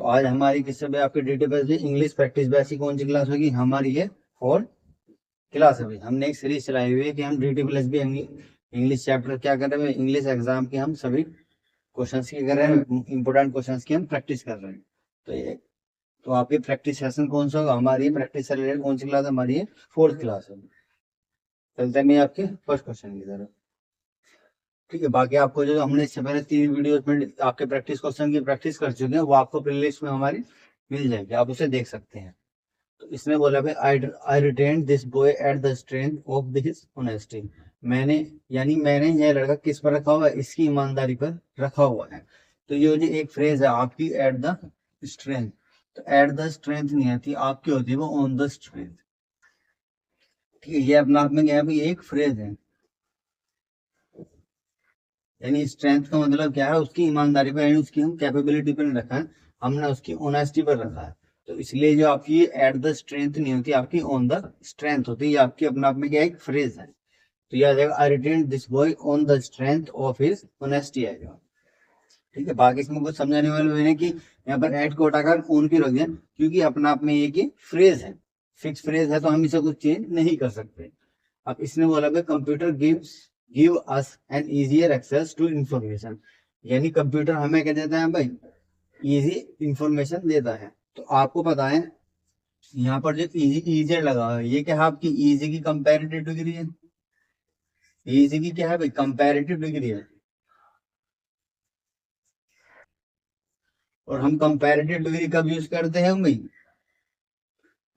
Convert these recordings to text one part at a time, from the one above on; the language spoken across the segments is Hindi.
तो आज हमारी किस पे आपकी ड्यूटी पे इंग्लिश प्रैक्टिस बैच की कौन सी क्लास होगी? हमारी ये फोर्थ क्लास है। हमने एक सीरीज चलाई हुई है कि हम ड्यूटी प्लस भी इंग्लिश चैप्टर क्या कर रहे हैं, इंग्लिश एग्जाम के हम सभी क्वेश्चंस की कर रहे हैं, इंपोर्टेंट क्वेश्चंस की हम प्रैक्टिस कर रहे हैं। तो ये तो आपकी प्रैक्टिस सेशन कौन सा होगा? हमारी प्रैक्टिस से रिलेटेड कौन सी क्लास है? हमारी ये फोर्थ क्लास है। चलते हैं मैं आपके फर्स्ट क्वेश्चन की तरफ। ठीक है, बाकी आपको जो हमने इससे पहले 3 वीडियोस में आपके प्रैक्टिस क्वेश्चन की प्रैक्टिस कर चुके हैं, वो आपको प्लेलिस्ट में हमारी मिल जाएगी, आप उसे देख सकते हैं। तो इसमें बोला भाई I written this boy at the strength of this honesty. मैंने मैंने यह लड़का किस पर रखा हुआ है? इसकी ईमानदारी पर रखा हुआ है। तो ये जो एक फ्रेज है आपकी, एट द स्ट्रेंथ, तो एट द स्ट्रेंथ नहीं आती, आपकी होती है वो ऑन द स्ट्रेंथ। ठीक है, ये अपना आप में क्या है भाई? एक फ्रेज है। यानी स्ट्रेंथ का मतलब क्या है? उसकी ईमानदारी पर, यानी उसकी हम कैपेबिलिटी पर नहीं रखा है, हमने उसकी ऑनेस्टी पर रखा है। तो इसलिए जो आपकी एट द स्ट्रेंथ नहीं होती, आपकी ऑन द स्ट्रेंथ होती है। ये आपकी अपने आप में क्या एक फ्रेज है। तो यह आ जाएगा I written this boy on the strength of his honesty आएगा। ठीक है, बाकी इसमें कुछ समझाने वाले मैंने कि यहाँ पर एट को हटाकर ऑन की रख दिया, क्योंकि अपना आप में एक फ्रेज है, फिक्स फ्रेज है, तो हम इसे कुछ चेंज नहीं कर सकते। अब इसने बोला भाई computer give us an easier access to information. यानी कंप्यूटर हमें क्या देता है भाई? इजी इंफॉर्मेशन देता है। तो आपको पता है यहाँ पर जो इजी इजियर लगा हुआ है, ये क्या है? आपकी इजी की कंपैरेटिव डिग्री है। इजी की क्या है भाई? कंपैरेटिव डिग्री है। और हम कंपैरेटिव डिग्री कब यूज करते हैं भाई?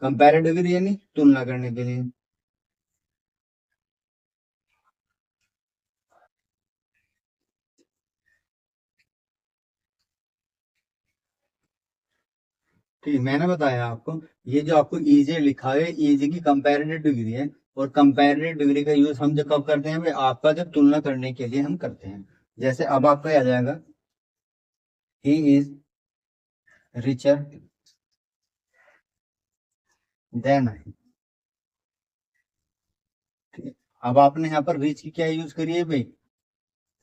कंपैरेटिव डिग्री यानी तुलना करने के लिए। ठीक है, मैंने बताया आपको, ये जो आपको इजी लिखा है, इजी की कंपैरेटिव डिग्री है। और कंपैरेटिव डिग्री का यूज हम जब कब करते हैं भाई? आपका जब तुलना करने के लिए हम करते हैं। जैसे अब आपका आ जाएगा he is richer than I. अब आपने यहाँ पर रिच की क्या यूज करी है भाई?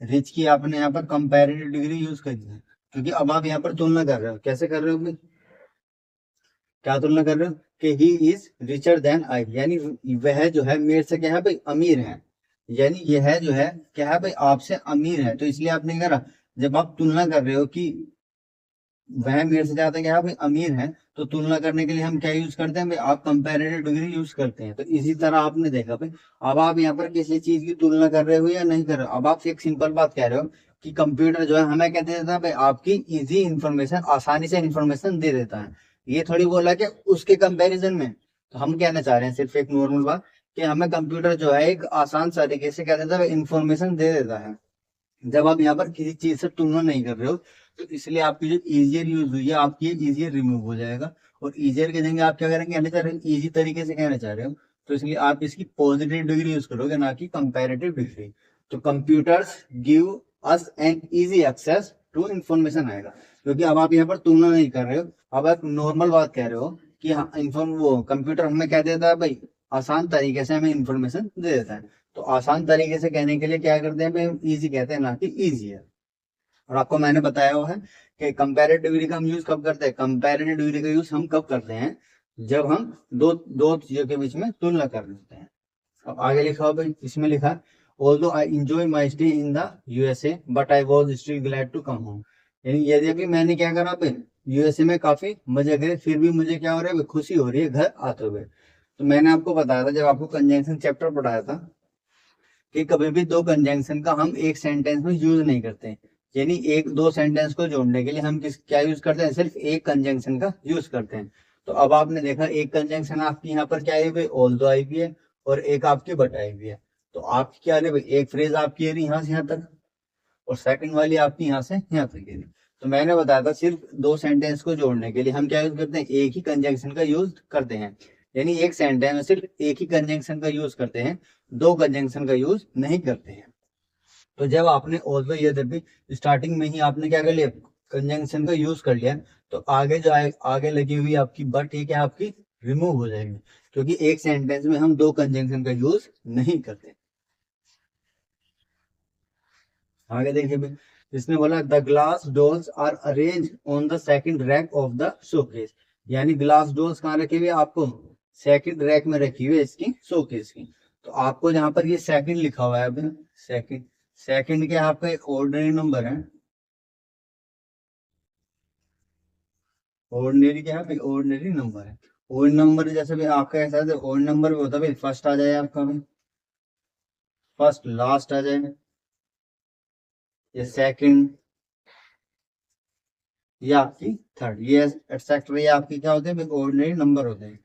रिच की आपने यहाँ पर कंपैरेटिव डिग्री यूज करी है, क्योंकि अब आप यहाँ पर तुलना कर रहे हो। कैसे कर रहे हो भाई? क्या तुलना कर रहे हो? कि he is richer than I, यानी वह जो है मेरे से क्या है भाई? अमीर है। यानी यह जो है क्या है भाई? आपसे अमीर है। तो इसलिए आपने करा, जब आप तुलना कर रहे हो कि वह मेरे से ज्यादा क्या है भाई? अमीर है, तो तुलना करने के लिए हम क्या यूज करते हैं भाई? आप कंपैरेटिव डिग्री यूज करते हैं। तो इसी तरह आपने देखा भाई, अब आप यहाँ पर किसी चीज की तुलना कर रहे हो या नहीं कर रहे हो? अब आप एक सिंपल बात कह रहे हो कि कंप्यूटर जो है हमें क्या दे देता है भाई? आपकी इजी इंफॉर्मेशन, आसानी से इंफॉर्मेशन दे देता है। ये थोड़ी बोला कि उसके कंपैरिजन में। तो हम कहना चाह रहे हैं सिर्फ एक नॉर्मल बात, कि हमें कंप्यूटर जो है एक आसान तरीके से क्या देता है? इंफॉर्मेशन दे देता है। जब आप यहाँ पर किसी चीज से तुलना नहीं कर रहे हो, तो इसलिए आपकी जो इजियर यूज हुई है, आपकी इजियर रिमूव हो जाएगा। और इजियर के जगह आप क्या करेंगे? कहना चाह रहे हो इजी तरीके से कहना चाह रहे हो, तो इसलिए आप इसकी पॉजिटिव डिग्री यूज करोगे, ना कि कंपैरेटिव डिग्री। तो computers give us an easy access to information आएगा, क्योंकि अब आप यहाँ पर तुलना नहीं कर रहे हो, अब आप नॉर्मल बात कह रहे हो कि हाँ इन्फॉर्म वो कंप्यूटर हमें क्या देता है भाई? आसान तरीके से हमें इंफॉर्मेशन दे देता है। तो आसान तरीके से कहने के लिए क्या करते हैं भाई? इजी कहते हैं, ना कि इजी है। और आपको मैंने बताया हुआ है कि कंपैरेटिव डिग्री का हम यूज कब करते हैं? कंपैरेटिव डिग्री का यूज हम कब करते हैं? जब हम दो दो चीजों के बीच में तुलना कर लेते हैं। अब आगे लिखा हुआ भाई, इसमें लिखा although I enjoy my stay in the USA but I was still glad to come home. यानी यदि मैंने क्या करा भाई? यूएसए में काफी मजे करे, फिर भी मुझे क्या हो रहा है? खुशी हो रही है घर आते हुए। तो मैंने आपको बताया था जब आपको कंजंक्शन चैप्टर पढ़ाया था कि कभी भी दो कंजंक्शन का हम एक सेंटेंस में यूज नहीं करते। यानी एक दो सेंटेंस को जोड़ने के लिए हम किस क्या यूज करते हैं? सिर्फ एक कंजंक्शन का यूज करते हैं। तो अब आपने देखा एक कंजंक्शन आपकी यहाँ पर क्या है भाई? ऑल्दो आई भी है, और एक आपकी बट आई भी है। तो आपकी क्या है भाई? एक फ्रेज आपकी है यहाँ से यहाँ तक, और सेकंड वाली आपकी यहाँ से यहाँ तक है। तो मैंने बताया था सिर्फ दो सेंटेंस को जोड़ने के लिए हम क्या यूज करते हैं? एक ही कंजंक्शन का यूज करते हैं। यानी एक सेंटेंस में सिर्फ एक ही कंजंक्शन का यूज करते हैं, दो कंजंक्शन का यूज नहीं करते हैं। तो जब आपने ऑल्दो ये भी स्टार्टिंग में ही आपने क्या कर लिया? कंजंक्शन का यूज कर लिया, तो आगे जो आगे लगी हुई आपकी बट ये क्या आपकी रिमूव हो जाएगी, क्योंकि एक सेंटेंस में हम दो कंजंक्शन का यूज नहीं करते। आगे देखिए भाई, इसने बोला the glass dolls are arrange on the second rack of the showcase, यानी ग्लास डोल्स कहाँ रखी हुई है, आपको सेकंड रैक में रखी हुई है इसकी शोकेस की। तो आपको जहां पर ये सेकंड लिखा हुआ है, अभी सेकंड, सेकंड के आपका एक ऑर्डिनरी नंबर है, ऑर्डिनरी क्या है भाई, ऑर्डिनरी नंबर है। ऑड नंबर जैसे भी आपका ऐसा है, ऑड नंबर भी होता है भाई, फर्स्ट आ जाए आपका भाई, फर्स्ट लास्ट आ जाए, या सेकंड, या आपकी थर्ड, ये एक्सेट्रा, ये आपकी क्या होते हैं, ऑर्डिनरी नंबर होते हैं।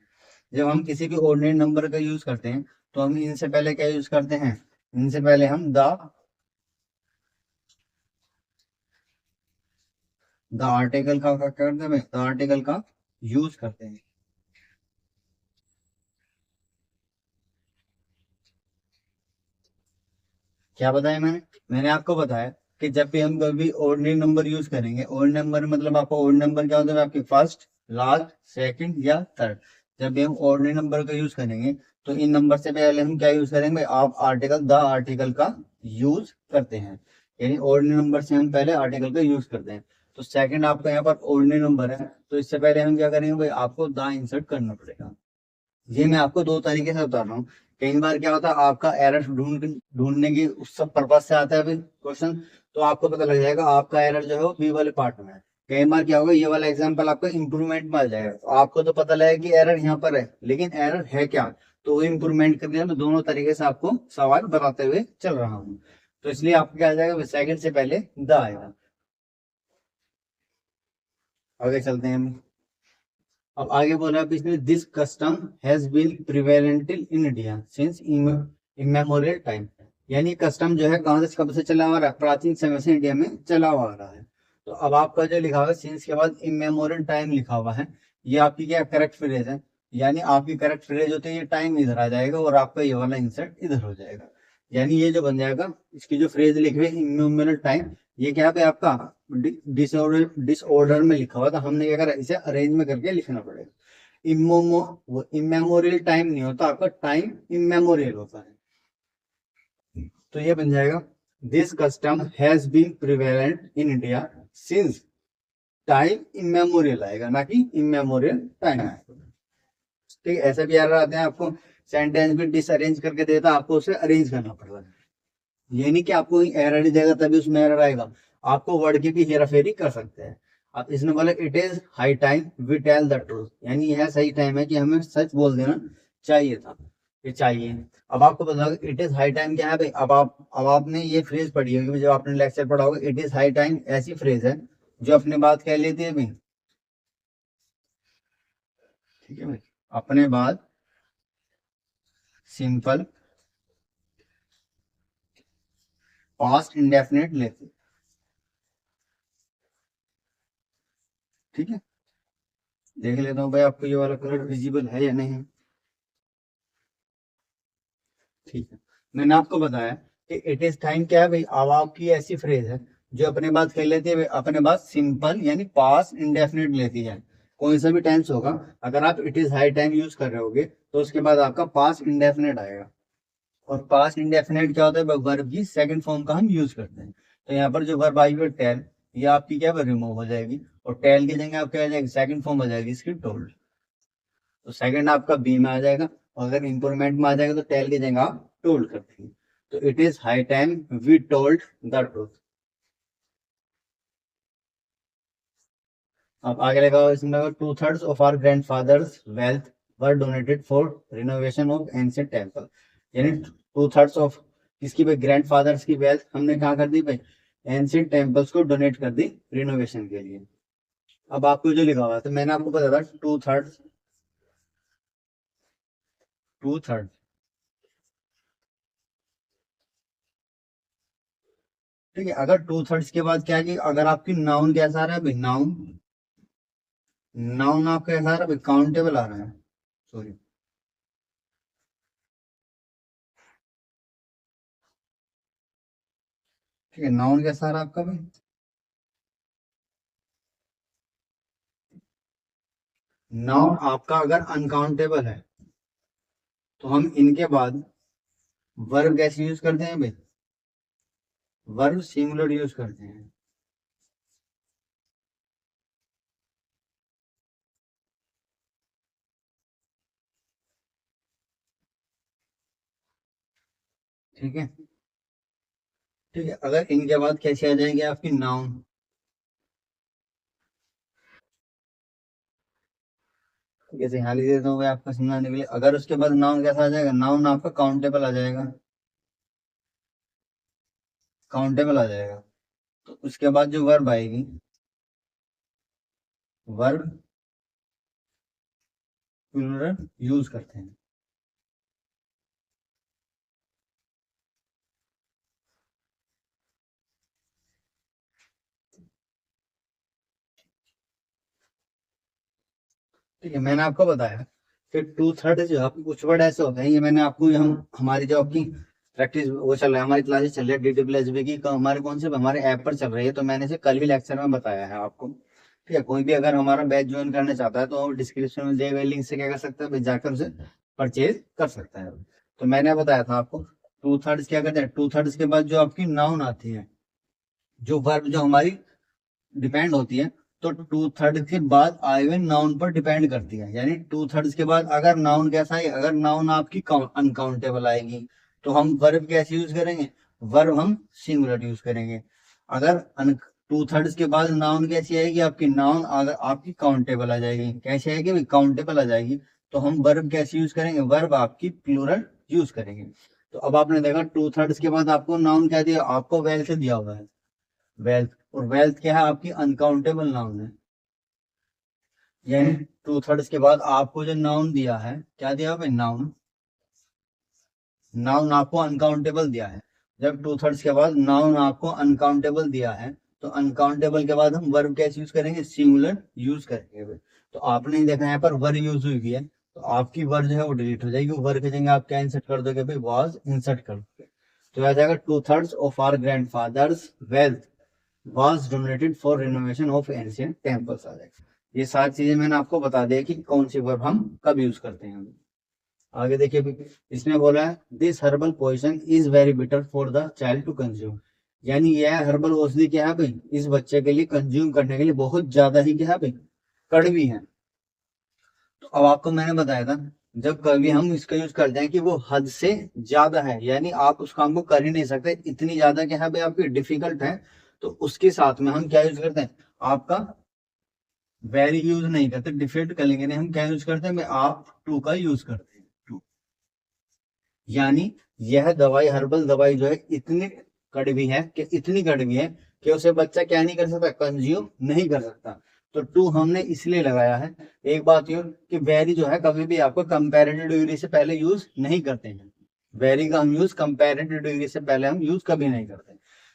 जब हम किसी भी ऑर्डिनरी नंबर का यूज करते हैं तो हम इनसे पहले क्या यूज करते हैं, इनसे पहले हम द आर्टिकल का क्या करते हैं, द आर्टिकल का यूज करते हैं। क्या बताया मैंने आपको बताया कि जब भी हम कभी ऑर्डिनरी नंबर यूज करेंगे, ऑर्डिनरी नंबर मतलब आपको ऑर्डिनरी नंबर क्या होता है, आपके फर्स्ट लास्ट सेकंड या थर्ड, जब भी हम ऑर्डिनरी नंबर का यूज करेंगे तो इन नंबर से पहले हम क्या यूज करेंगे, आप आर्टिकल, द आर्टिकल का यूज करते हैं, यानी ऑर्डिनरी नंबर से हम पहले आर्टिकल का यूज करते हैं। तो सेकंड आपका यहाँ पर ऑर्डिनरी नंबर है, तो इससे पहले हम क्या करेंगे भाई, आपको द इंसर्ट करना पड़ेगा। ये मैं आपको दो तरीके से बता रहा हूँ। कई बार क्या होता है, आपका एरर ढूंढने की उस सब पर्पज से आता है क्वेश्चन, तो आपको पता लग जाएगा आपका एरर जो है वो बी वाले पार्ट में है। कई बार क्या होगा, ये वाला एग्जांपल आपका इंप्रूवमेंट में आ जाएगा, तो आपको तो पता लगेगा कि एरर यहाँ पर है, लेकिन एरर है क्या, तो वो इंप्रूवमेंट करने में दोनों तरीके से आपको सवाल बताते हुए चल रहा हूँ। तो इसलिए आपको क्या आ जाएगा, सेकंड से पहले द आएगा। आगे चलते हैं हम। अब आगे बोला इसने, this custom has been prevalent in India since immemorial time, यानी कस्टम जो है कहां से कब से चला आ रहा है, प्राचीन समय से इंडिया में चला हुआ आ रहा है। तो अब आपका जो लिखा हुआ है सिंस के बाद इमेमोरियल टाइम लिखा हुआ है, ये आपकी क्या करेक्ट फ्रेज है, यानी आपकी करेक्ट फ्रेज होती है, ये टाइम इधर आ जाएगा और आपका ये वाला इंसर्ट इधर हो जाएगा, यानी ये जो बन जाएगा, इसकी जो फ्रेज लिखी हुई है इमेमोरियल टाइम, ये क्या है आपका डिसऑर्डर में लिखा हुआ था, हमने क्या करा, इसे अरेंज में करके लिखना पड़ेगा। इमोमो वो इमेमोरियल टाइम नहीं होता, आपका टाइम इमेमोरियल होता है। तो ये बन जाएगा, this custom has been prevalent in India since time immemorial आएगा, ना कि इमेमोरियल टाइम आएगा। ठीक है, ऐसे भी एरर आते हैं आपको, सेंटेंस भी डिसअरेंज करके देता है, आपको उसे अरेंज करना पड़ेगा। ये नहीं कि आपको एरर ही देगा तभी उसमें एरर आएगा, आपको वर्ड की भी हेराफेरी कर सकते हैं। अब इसने बोला it is high time we tell the truth, यानी यह सही टाइम है कि हमें सच बोल देना चाहिए था, ये चाहिए। अब आपको पता होगा इट इज हाई टाइम क्या है भाई, अब आपने ये फ्रेज पढ़ी होगी जब आपने लेक्चर पढ़ा होगा, इट इज हाई टाइम ऐसी फ्रेज है जो अपने बात कह लेती है भाई, ठीक है भाई, अपने बात सिंपल पास्ट इंडेफिनिट लेती, ठीक है। देख लेता हूँ भाई आपको ये वाला कलर विजिबल है या नहीं, ठीक है। मैंने आपको बताया कि इट इज टाइम क्या है भाई, अब आपकी ऐसी फ्रेज है जो अपने बात कह लेती है, अपने बात सिंपल यानी पास इंडेफिनिट लेती है। कोई सा भी टेंस होगा, अगर आप it is high time use कर रहे होगे तो उसके बाद आपका पास इंडेफिनिट आएगा, और पास इंडेफिनिट क्या होता है, वर्ब की सेकंड फॉर्म का हम यूज करते हैं। तो यहाँ पर जो वर्ब आई हुई टेल, ये आपकी क्या रिमूव हो जाएगी, और टेल की जगह आप क्या आ जाएगी, सेकंड फॉर्म हो जाएगी इसकी टोल्ड, तो सेकंड आपका बी में आ जाएगा, और अगर इंप्रूवमेंट में आ जाएगा तो टेल की जगह आप टोल्ड कर देंगे। तो it is high time we told the truth. अब आगे लगा हुआ इसमें, 2/3 of our grandfathers wealth were donated for renovation of ancient temple, यानी 2/3 ऑफ किसकी भाई, ग्रैंडफादर्स की वेल्थ हमने कहा कर दी भाई, एंशिएंट टेम्पल्स को डोनेट कर दी रिनोवेशन के लिए। अब आपको जो लिखा हुआ है, तो मैंने आपको बताया था 2/3, 2/3, ठीक है। अगर 2/3 के बाद क्या है कि अगर आपकी नाउन कैसा आ रहा है भाई, नाउन, नाउन आपका कैसा आ रहा है भाई, काउंटेबल आ रहा है, सॉरी, ठीक है, नाउन कैसा आ रहा है आपका भाई, नाउन आपका अगर अनकाउंटेबल है तो हम इनके बाद वर्ब कैसे यूज करते हैं भाई, वर्ब सिंगुलर यूज करते हैं, ठीक है। ठीक है, अगर इनके बाद कैसे आ जाएंगे आपकी नाउन, जैसे यहाँ लिख देता हूँ मैं आपको समझाने के लिए। अगर उसके बाद नाउन कैसा आ जाएगा, नाउन आपका काउंटेबल आ जाएगा, काउंटेबल आ जाएगा। तो उसके बाद जो वर्ब आएगी, वर्ब प्लूरल यूज करते हैं। ठीक है, मैंने आपको बताया कि टू थर्ड जो है कुछ वर्ड ऐसे होते हैं, ये मैंने आपको, हम हमारी जो आपकी प्रैक्टिस वो चल रहा है, हमारी क्लासेस चल रही है DWSB की, हमारे कौन से हमारे ऐप पर चल रही है, तो मैंने इसे कल भी लेक्चर में बताया है आपको। ठीक है, कोई भी अगर हमारा बैच ज्वाइन करना चाहता है तो डिस्क्रिप्शन में दिए गए लिंक से क्या कर सकता है भाई, जाकर उसे परचेज कर सकता है। तो मैंने बताया था आपको टू थर्ड्स क्या करते हैं, टू थर्ड्स के बाद जो आपकी नाउन आती है, जो वर्ब जो हमारी डिपेंड होती है, तो टू थर्ड के बाद आई वन नाउन पर डिपेंड करती है। यानी टू थर्ड्स के बाद अगर नाउन कैसा है, अगर नाउन आपकी अनकाउंटेबल आएगी तो हम वर्ब कैसे यूज करेंगे, वर्ब हम सिंगुलर यूज करेंगे। अगर टू थर्ड्स के बाद नाउन कैसी आएगी आपकी, नाउन अगर आपकी काउंटेबल आ जाएगी, कैसे आएगी, काउंटेबल आ जाएगी, तो हम वर्ब कैसे यूज करेंगे, वर्ब आपकी प्लूरल यूज करेंगे। तो अब आपने देखा टू थर्ड्स के बाद आपको नाउन क्या दिया, आपको वेल्थ दिया हुआ है, वेल्थ। और वेल्थ क्या है आपकी, अनकाउंटेबल नाउन है। यानी टू थर्ड्स के बाद आपको जो नाउन दिया है, क्या दिया भाई, नाउन, नाउन आपको अनकाउंटेबल दिया है। जब टू थर्ड्स के बाद नाउन आपको अनकाउंटेबल दिया है, तो अनकाउंटेबल के बाद हम वर्ब कैसे यूज करेंगे, सिंगुलर यूज करेंगे भाई। तो आपने देखा यहाँ पर वर्ब यूज हुई है, तो आपकी वर्ब जो है वो डिलीट हो जाएगी, वर्ब की जगह आप क्या इंसर्ट कर दोगे भाई, वॉज इंसर्ट कर दोगे। तो आ जाएगा two thirds of our grandfathers wealth was donated for renovation of ancient temples आ जाएगा। ये सारी चीजें मैंने आपको बता दिया कि कौन सी वर्ब हम कब यूज करते हैं। आगे देखिए भी, इसने बोला है this herbal poison is very bitter for the child to consume. यानी यह हर्बल औषधि क्या है भाई, इस बच्चे के लिए कंज्यूम करने के लिए बहुत ज्यादा ही क्या है भाई, कड़वी है। तो अब आपको मैंने बताया था, जब कभी हम इसका यूज करते हैं कि वो हद से ज्यादा है, यानी आप उस काम को कर ही नहीं सकते, इतनी ज्यादा क्या है भाई आपकी डिफिकल्ट है, तो उसके साथ में हम क्या यूज करते हैं, आपका वेरी यूज नहीं करते, डिफिकल्ट करेंगे नहीं, हम क्या यूज करते हैं, आप टू का यूज करते हैं, टू। यानी यह दवाई, हर्बल दवाई जो है इतनी कड़वी है, कि इतनी कड़वी है कि उसे बच्चा क्या नहीं कर सकता, कंज्यूम नहीं कर सकता। तो टू हमने इसलिए लगाया है। एक बात ये कि वेरी जो है कभी भी आपको कंपैरेटिव डिग्री से पहले यूज नहीं करते हैं, वेरी का हम यूज कंपैरेटिव डिग्री से पहले हम यूज कभी नहीं करते।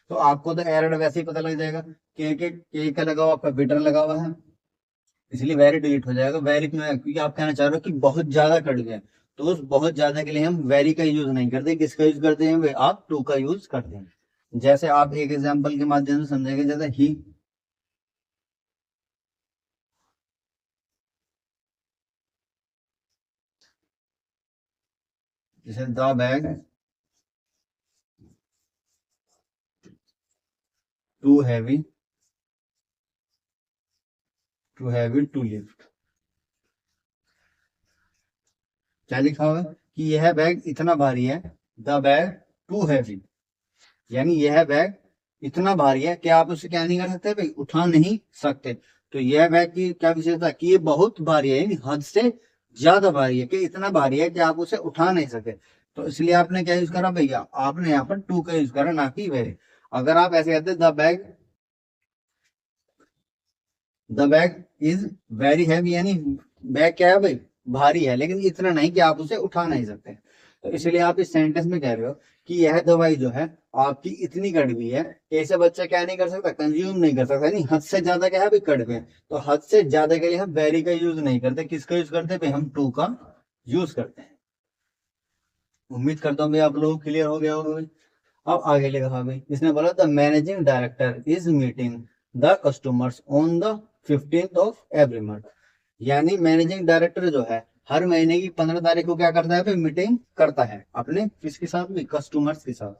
तो आपको तो एरर वैसे ही पता लग जाएगा, के का लगा हुआ, आपका बिटर लगा हुआ है, इसलिए वेरी डिलीट हो जाएगा। वेरी क्यों है, क्योंकि आप कहना चाह रहे हो कि बहुत ज्यादा कट गया, तो उस बहुत ज्यादा के लिए हम वेरी का यूज नहीं करते, किसका यूज करते हैं वे, आप टू का यूज करते हैं। जैसे आप एक एग्जांपल के माध्यम से समझेंगे, जैसे ही, जैसे the bag too heavy, too heavy to lift, क्या लिखा हुआ है कि यह बैग इतना भारी है, द बैग टू हैवी, यानी यह बैग इतना भारी है कि आप उसे क्या नहीं कर सकते भाई, उठा नहीं सकते। तो यह बैग की क्या विशेषता है कि ये बहुत भारी है, यानी हद से ज्यादा भारी है, कि इतना भारी है कि आप उसे उठा नहीं सके। तो इसलिए आपने क्या यूज करा भैया, आपने यहाँ पर टू का यूज करा, ना कि वेरी। अगर आप ऐसे कहते the bag is very heavy, यानी बैग क्या है भाई, भारी है, लेकिन इतना नहीं कि आप उसे उठा नहीं सकते। तो इसलिए आप इस सेंटेंस में कह रहे हो कि यह दवाई जो है आपकी इतनी कड़वी है, ऐसे बच्चा क्या नहीं कर सकता, कंज्यूम नहीं कर सकता, नहीं हद से ज्यादा क्या है भाई, कड़वे है। तो हद से ज्यादा के लिए हम वेरी का यूज नहीं करते, किसका यूज करते हैं भाई, हम टू का यूज करते हैं। उम्मीद करता हूँ भाई आप लोग क्लियर हो गया होगा भाई। अब आगे लिखा भाई, इसने बोला the managing director is meeting the customers on the 15th of every month. यानी मैनेजिंग डायरेक्टर जो है हर महीने की 15 तारीख को क्या करता है, मीटिंग करता है अपने किसके साथ में, कस्टमर्स के साथ।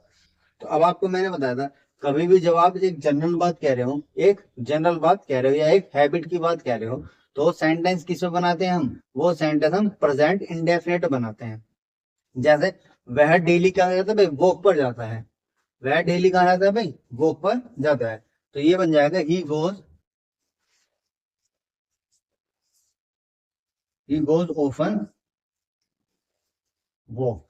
तो अब आपको मैंने बताया था, कभी भी जब आप एक जनरल बात कह रहे हो, एक जनरल बात कह रहे हो या एक हैबिट की बात कह रहे हो, तो सेंटेंस किस में बनाते हैं हम, वो सेंटेंस हम प्रेजेंट इंडेफिनिट बनाते हैं। जैसे वह डेली कहाँ जाता है भाई, वॉक पर जाता है। वह डेली कहाँ जाता है भाई, वॉक पर जाता है। तो ये बन जाएगा ही गोज ऑफन वॉक।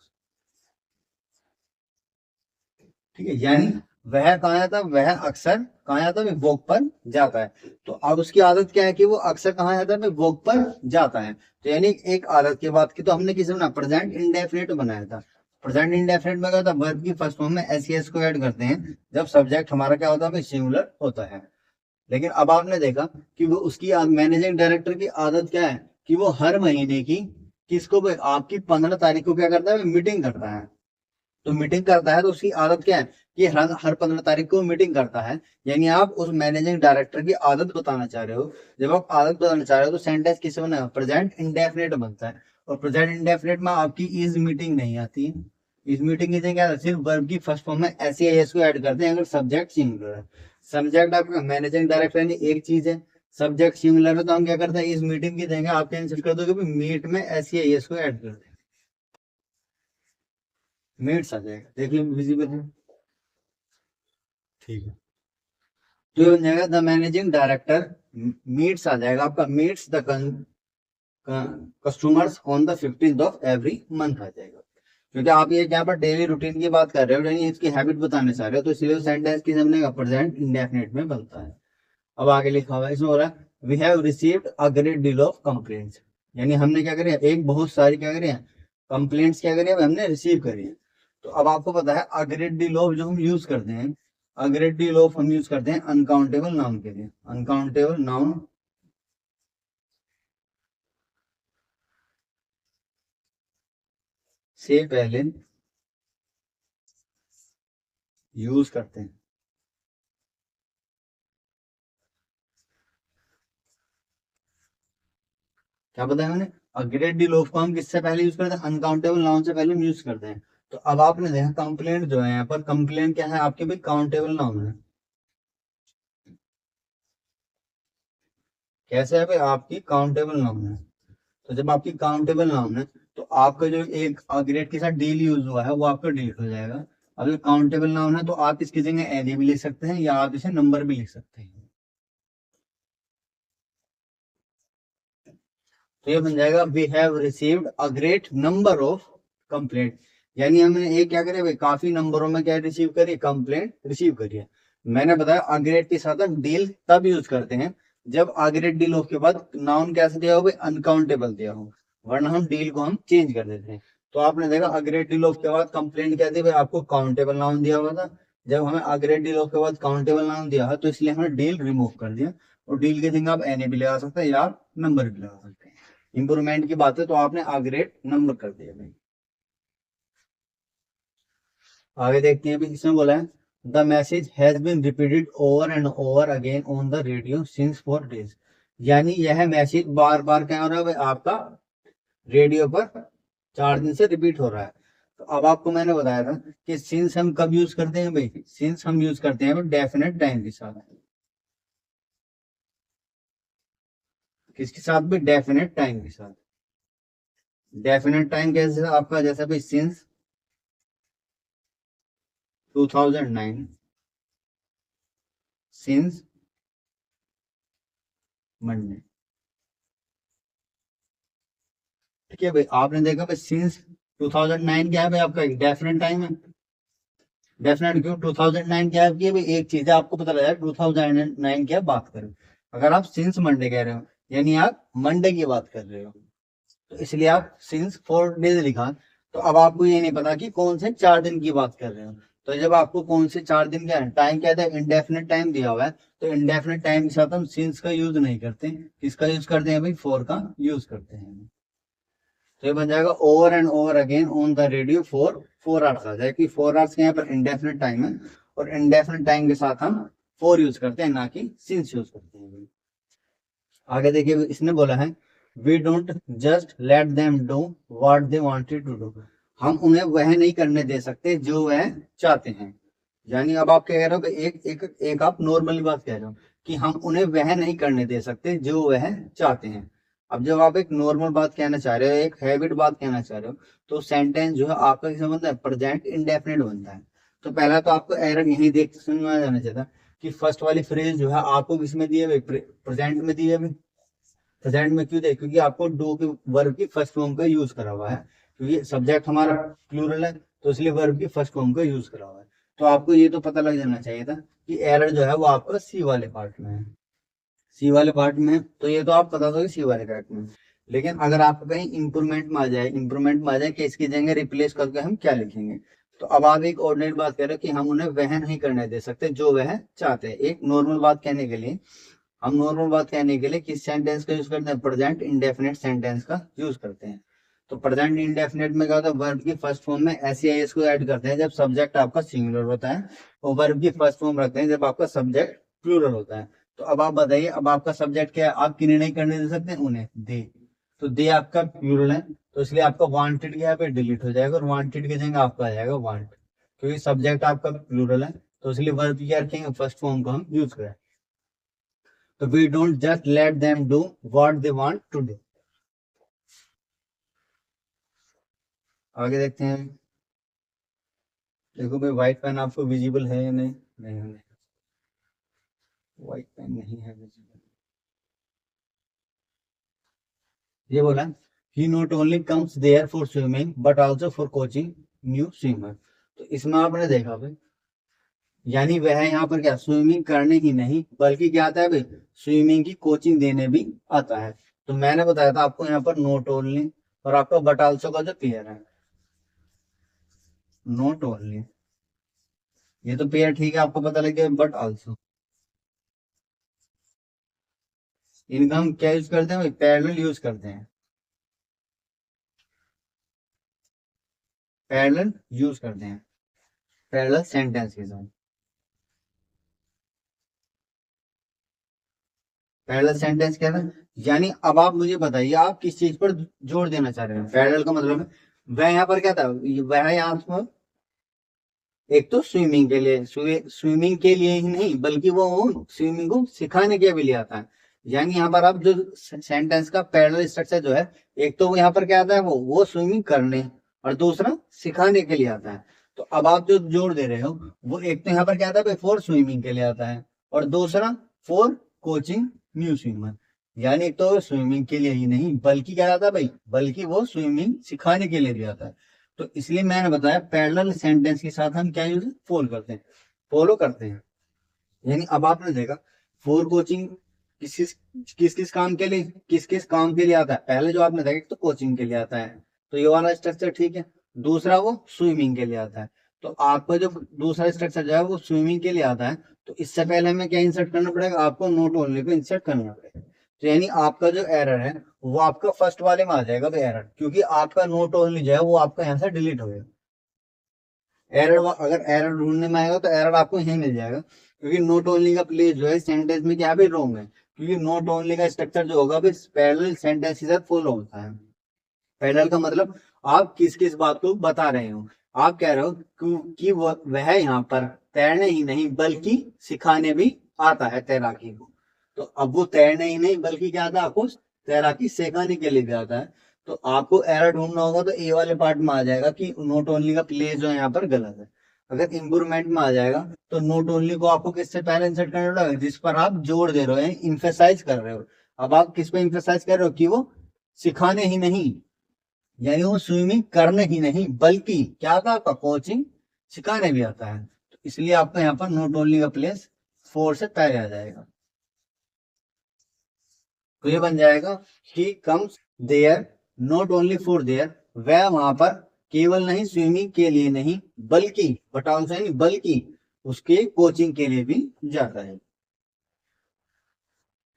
ठीक है, यानी वह कहाँ जाता है, वह अक्सर कहाँ जाता है, वॉक पर जाता है। तो अब उसकी आदत क्या है कि वो अक्सर कहाँ जाता है, वॉक पर जाता है। तो यानी एक आदत की बात की तो हमने किसे बना, प्रेजेंट इंडेफिनिट बनाया था। प्रेजेंट इंडेफिनिट में क्या होता है, वर्ब की फर्स्ट फॉर्म में एस एस को ऐड करते हैं जब सब्जेक्ट हमारा क्या होता है, सिंगुलर होता है। लेकिन अब आपने देखा कि वो उसकी मैनेजिंग डायरेक्टर की आदत क्या है कि वो हर महीने की किसको आपकी 15 तारीख को क्या करता है, मीटिंग करता है। तो मीटिंग करता है तो उसकी आदत क्या है कि हर 15 तारीख को मीटिंग करता है। यानी आप उस मैनेजिंग डायरेक्टर की आदत बताना चाह रहे हो। जब आप आदत बताना चाह रहे हो तो सेंटेंस किससे बना, प्रेजेंट इंडेफिनिट बनता है। और प्रेजेंट इंडेफिनिट में आपकी इज मीटिंग नहीं आती है। इस मीटिंग की जगह क्या है, सिर्फ वर्ब की फर्स्ट फॉर्म में एस या एस को ऐड करते हैं अगर सब्जेक्ट सिंगुलर है। सब्जेक्ट आपका मैनेजिंग डायरेक्टर यानी एक चीज है, सब्जेक्ट सिंगुलर है तो हम क्या करते हैं, इस मीटिंग की जगह आप कैंसिल कर दो कि मीट में एस या एस को ऐड कर दें, मीट्स आ जाएगा। देखिए विजिबल है, ठीक है। तो ये बन जाएगा द मैनेजिंग डायरेक्टर मीट्स आ जाएगा आपका, meets the customers on the 15th of every month आ जाएगा। क्योंकि आप ये यहाँ पर डेली रूटीन की बात कर रहे हो, यानी इसकी हैबिट बताने चाह रहे हो, तो इसलिए सेंटेंस की हमने प्रेजेंट इंडेफिनिट में बनता है। अब आगे लिखा हुआ है, इसमें हो रहा है we have received a great deal of complaints. यानी हमने क्या करी, एक बहुत सारी क्या करी है, कंप्लेंट्स क्या करी है, हमने रिसीव करी है। तो अब आपको पता है अ ग्रेट डील ऑफ जो हम यूज करते हैं, अ ग्रेट डील ऑफ हम यूज करते हैं अनकाउंटेबल नाउन के लिए। अनकाउंटेबल नाउन से पहले यूज करते हैं, क्या बताया मैंने, अ ग्रेट डील ऑफ को हम किससे पहले यूज करते हैं, अनकाउंटेबल नाउन से पहले हम यूज करते हैं। तो अब आपने देखा कंप्लेंट जो है यहाँ पर, कंप्लेंट क्या है आपके भाई, काउंटेबल नाउन है। कैसे है भाई, आपकी काउंटेबल नाउन है। तो जब आपकी काउंटेबल नाउन है तो आपका जो एक ग्रेड के साथ डील यूज हुआ है वो आपका डिलीट हो जाएगा। अब ये काउंटेबल नाउन है तो आप इसकी जगह एनी भी लिख सकते हैं या आप इसे नंबर भी लिख सकते हैं। तो ये बन जाएगा we have received a great number of complaint. यानी हमने एक क्या करे भाई, काफी नंबरों में क्या रिसीव करी, कंप्लेंट रिसीव करी है। मैंने बताया अग्रेड के साथ हम डील तब यूज करते हैं जब अग्रेड डील ऑफ के बाद नाउन कैसे दिया हो भाई, अनकाउंटेबल दिया हो, वरना हम डील को हम चेंज कर देते हैं। तो आपने देखा अग्रेड डील ऑफ के बाद कंप्लेंट क्या थी भाई, आपको काउंटेबल नाउन दिया हुआ था। जब हमें अग्रेड डील ऑफ के बाद काउंटेबल नाउन दिया है तो इसलिए हमने डील रिमूव कर दिया, और डील की जगह आप एन भी लगा सकते हैं या नंबर भी लगा सकते हैं। इंप्रूवमेंट की बात है तो आपने अग्रेड नंबर कर दिया भाई। आगे देखते हैं अभी इसमें बोला है the message has been repeated over and over again on the radio since 4 days। यानी यह मैसेज बार बार क्या हो रहा है भाई, आपका रेडियो पर 4 दिन से रिपीट हो रहा है। तो अब आपको मैंने बताया था कि सिंस हम कब यूज करते हैं भाई, सिंस हम यूज करते हैं डेफिनेट टाइम के साथ। किसके साथ भी, डेफिनेट टाइम के साथ। डेफिनेट टाइम कैसे आपका, जैसे भाई सिंस 2009, सिंस मंडे। ठीक है भाई, आपने देखा भाई सिंस 2009 क्या है भाई, आपका एक डेफिनेट टाइम है। डेफिनेट क्यों, 2009 क्या है भाई, एक चीज है आपको पता लगा 2009 क्या बात करें। अगर आप सिंस मंडे कह रहे हो यानी आप मंडे की बात कर रहे हो, तो इसलिए आप सिंस 4 days लिखा। तो अब आपको ये नहीं पता कि कौन से 4 दिन की बात कर रहे हो। तो जब आपको कौन से 4 दिन का टाइम कहता है, इंडेफिनेट टाइम दिया हुआ है, तो इंडेफिनेट टाइम के साथ हम सिंस का यूज नहीं करते, किसका यूज करते हैं भाई, फोर का यूज करते हैं। तो ये बन जाएगा over and over again on the radio for 4 hours आ जाएगा कि 4 hours के यहाँ पर इंडेफिनेट टाइम है, और इंडेफिनेट टाइम के साथ हम फोर यूज करते हैं ना कि सिंस यूज करते हैं। आगे देखिए इसने बोला है we don't just let them do what they wanted to do. हम उन्हें वह नहीं करने दे सकते जो वह चाहते हैं। यानी अब आप क्या कह रहे हो कि एक आप नॉर्मली बात कह रहे हो कि हम उन्हें वह नहीं करने दे सकते जो वह चाहते हैं। अब जब आप एक नॉर्मल बात कहना चाह रहे हो, एक हैबिट बात कहना चाह रहे हो, तो सेंटेंस जो है आपका किसमें बनता है, प्रेजेंट इंडेफिनिट बनता है। तो पहला तो आपको एरर यही देख समझ में आ जाना चाहिए कि फर्स्ट वाली फ्रेज जो है आपको किसमें दी है, प्रेजेंट में दी है। प्रेजेंट में क्यों दे, क्योंकि आपको डू के वर्ब की फर्स्ट फॉर्म का यूज करा हुआ है, क्योंकि सब्जेक्ट हमारा प्लूरल है, तो इसलिए वर्ब की फर्स्ट फॉर्म का यूज करा हुआ है। तो आपको ये तो पता लग जाना चाहिए था कि एरर जो है वो आपका सी वाले पार्ट में है। सी वाले पार्ट में है, तो ये तो आप पता था कि सी वाले पार्ट में है। लेकिन अगर आपको कहीं इंप्रूवमेंट में आ जाए, कि इसकी जगह रिप्लेस करके हम क्या लिखेंगे, तो अब आप एक ऑर्डिनरी बात कह रहे हो कि हम उन्हें वह नहीं करने दे सकते जो वह चाहते हैं। एक नॉर्मल बात कहने के लिए, हम नॉर्मल बात कहने के लिए किस सेंटेंस का यूज करते हैं, प्रेजेंट इंडेफिनिट सेंटेंस का यूज करते हैं। तो प्रेजेंट इंडेफिनिट में क्या होता है, वर्ब की फर्स्ट फॉर्म में एस या एस को ऐड करते हैं जब सब्जेक्ट आपका सिंगुलर होता है, और वर्ब की फर्स्ट फॉर्म रखते हैं जब आपका सब्जेक्ट प्लूरल होता है। तो अब आप बताइए, अब आपका सब्जेक्ट क्या है, आप किन्हें नहीं करने दे सकते, उन्हें, दे। तो दे आपका प्लूरल है, तो इसलिए आपका वांटेड क्या पे डिलीट हो जाएगा, और वांटेड की जगह आपका आ जाएगा वांट, क्योंकि सब्जेक्ट आपका प्लूरल है, तो इसलिए वर्ब की क्या रखेंगे, फर्स्ट फॉर्म को हम यूज करें। तो we don't just let them do what they want to do. आगे देखते हैं। देखो भाई, व्हाइट पेन आपको विजिबल है या नहीं, नहीं, व्हाइट पेन नहीं है विजिबल। ये बोला, he not only comes there for swimming but also for coaching new swimmer. तो इसमें आपने देखा भाई, यानी वह यहाँ पर क्या स्विमिंग करने ही नहीं बल्कि क्या आता है भाई, स्विमिंग की कोचिंग देने भी आता है। तो मैंने बताया था आपको यहाँ पर नॉट ओनली और आपका बट आल्सो का जो पेयर है, नॉट ओनली, ये तो पेयर ठीक है, आपको पता लग गया, बट आल्सो इनका हम क्या यूज करते हैं भाई, पैरेलल यूज करते हैं, पैरेलल यूज करते हैं, पैरेलल सेंटेंस के साथ। पैरेलल सेंटेंस क्या है, यानी अब आप मुझे बताइए आप किस चीज पर जोर देना चाह रहे हैं। पैरेलल का मतलब है, वह यहाँ पर क्या था, वह यहाँ पर एक तो स्विमिंग के लिए, स्विमिंग के लिए ही नहीं बल्कि वो स्विमिंग को सिखाने के भी लिए आता है। यानी यहाँ पर आप जो सेंटेंस का पैरेलल स्ट्रक्चर जो है, एक तो वो यहाँ पर क्या आता है, वो स्विमिंग करने, और दूसरा सिखाने के लिए आता है। तो अब आप जो जोड़ दे रहे हो, वो एक तो यहाँ पर क्या आता है, फॉर स्विमिंग के लिए आता है, और दूसरा फॉर कोचिंग न्यू स्विमर। यानी तो स्विमिंग के लिए ही नहीं बल्कि क्या आता है भाई, बल्कि वो स्विमिंग सिखाने के लिए भी आता है। तो इसलिए मैंने बताया पैरेलल सेंटेंस के साथ हम क्या यूज फॉलो करते हैं। यानी अब आपने देखा, फॉर कोचिंग किस किस काम के लिए, किस किस काम के लिए आता है, पहले जो आपने देखा तो कोचिंग के लिए आता है, तो ये वाला स्ट्रक्चर ठीक है। दूसरा वो स्विमिंग के लिए आता है, तो आपका जो दूसरा स्ट्रक्चर जो है वो स्विमिंग के लिए आता है। तो इससे पहले हमें क्या इंसर्ट करना पड़ेगा, आपको नोट ओनली को इंसर्ट करना पड़ेगा। तो यानी आपका जो एरर है वो आपका फर्स्ट वाले में आ जाएगा एरर, क्योंकि आपका नोट ओनली जो है वो आपका यहाँ से डिलीट हो गया। एरर, अगर एरर ढूंढने में आएगा तो एरर आपको यही मिल जाएगा, क्योंकि नोट ओनली का प्लेस जो है सेंटेंस में क्या भी रॉन्ग है, क्योंकि नोट ओनली का स्ट्रक्चर जो होगा पैरेलल सेंटेंस के साथ फॉलो होता है। पैरेलल का मतलब आप किस किस बात को बता रहे हो, आप कह रहे हो कि वह यहाँ पर तैरने ही नहीं बल्कि सिखाने भी आता है तैराकी को। तो अब वो तैरने ही नहीं बल्कि क्या आता है, आपको तैराकी सिखाने के लिए भी आता है। तो आपको एरर ढूंढना होगा तो ए वाले पार्ट में आ जाएगा कि नोट ओनली का प्लेस जो है यहाँ पर गलत है। अगर इंप्रूवमेंट में आ जाएगा तो नोट ओनली को आपको किससे पहले इंसर्ट करना पड़ेगा, जिस पर आप जोड़ दे रहे हो, इम्फेसाइज कर रहे हो। अब आप किस पे इम्फेसाइज कर रहे हो, कि वो सिखाने ही नहीं, यानी वो स्विमिंग करने ही नहीं बल्कि क्या था, आपका कोचिंग सिखाने भी आता है। तो इसलिए आपका यहाँ पर नोट ओनली का प्लेस फोर से पहले आ जाएगा। तो ये बन जाएगा, he comes there not only for there, वह वहां पर केवल नहीं स्विमिंग के लिए नहीं बल्कि, बट ऑल्सो नहीं बल्कि उसके कोचिंग के लिए भी जाता है।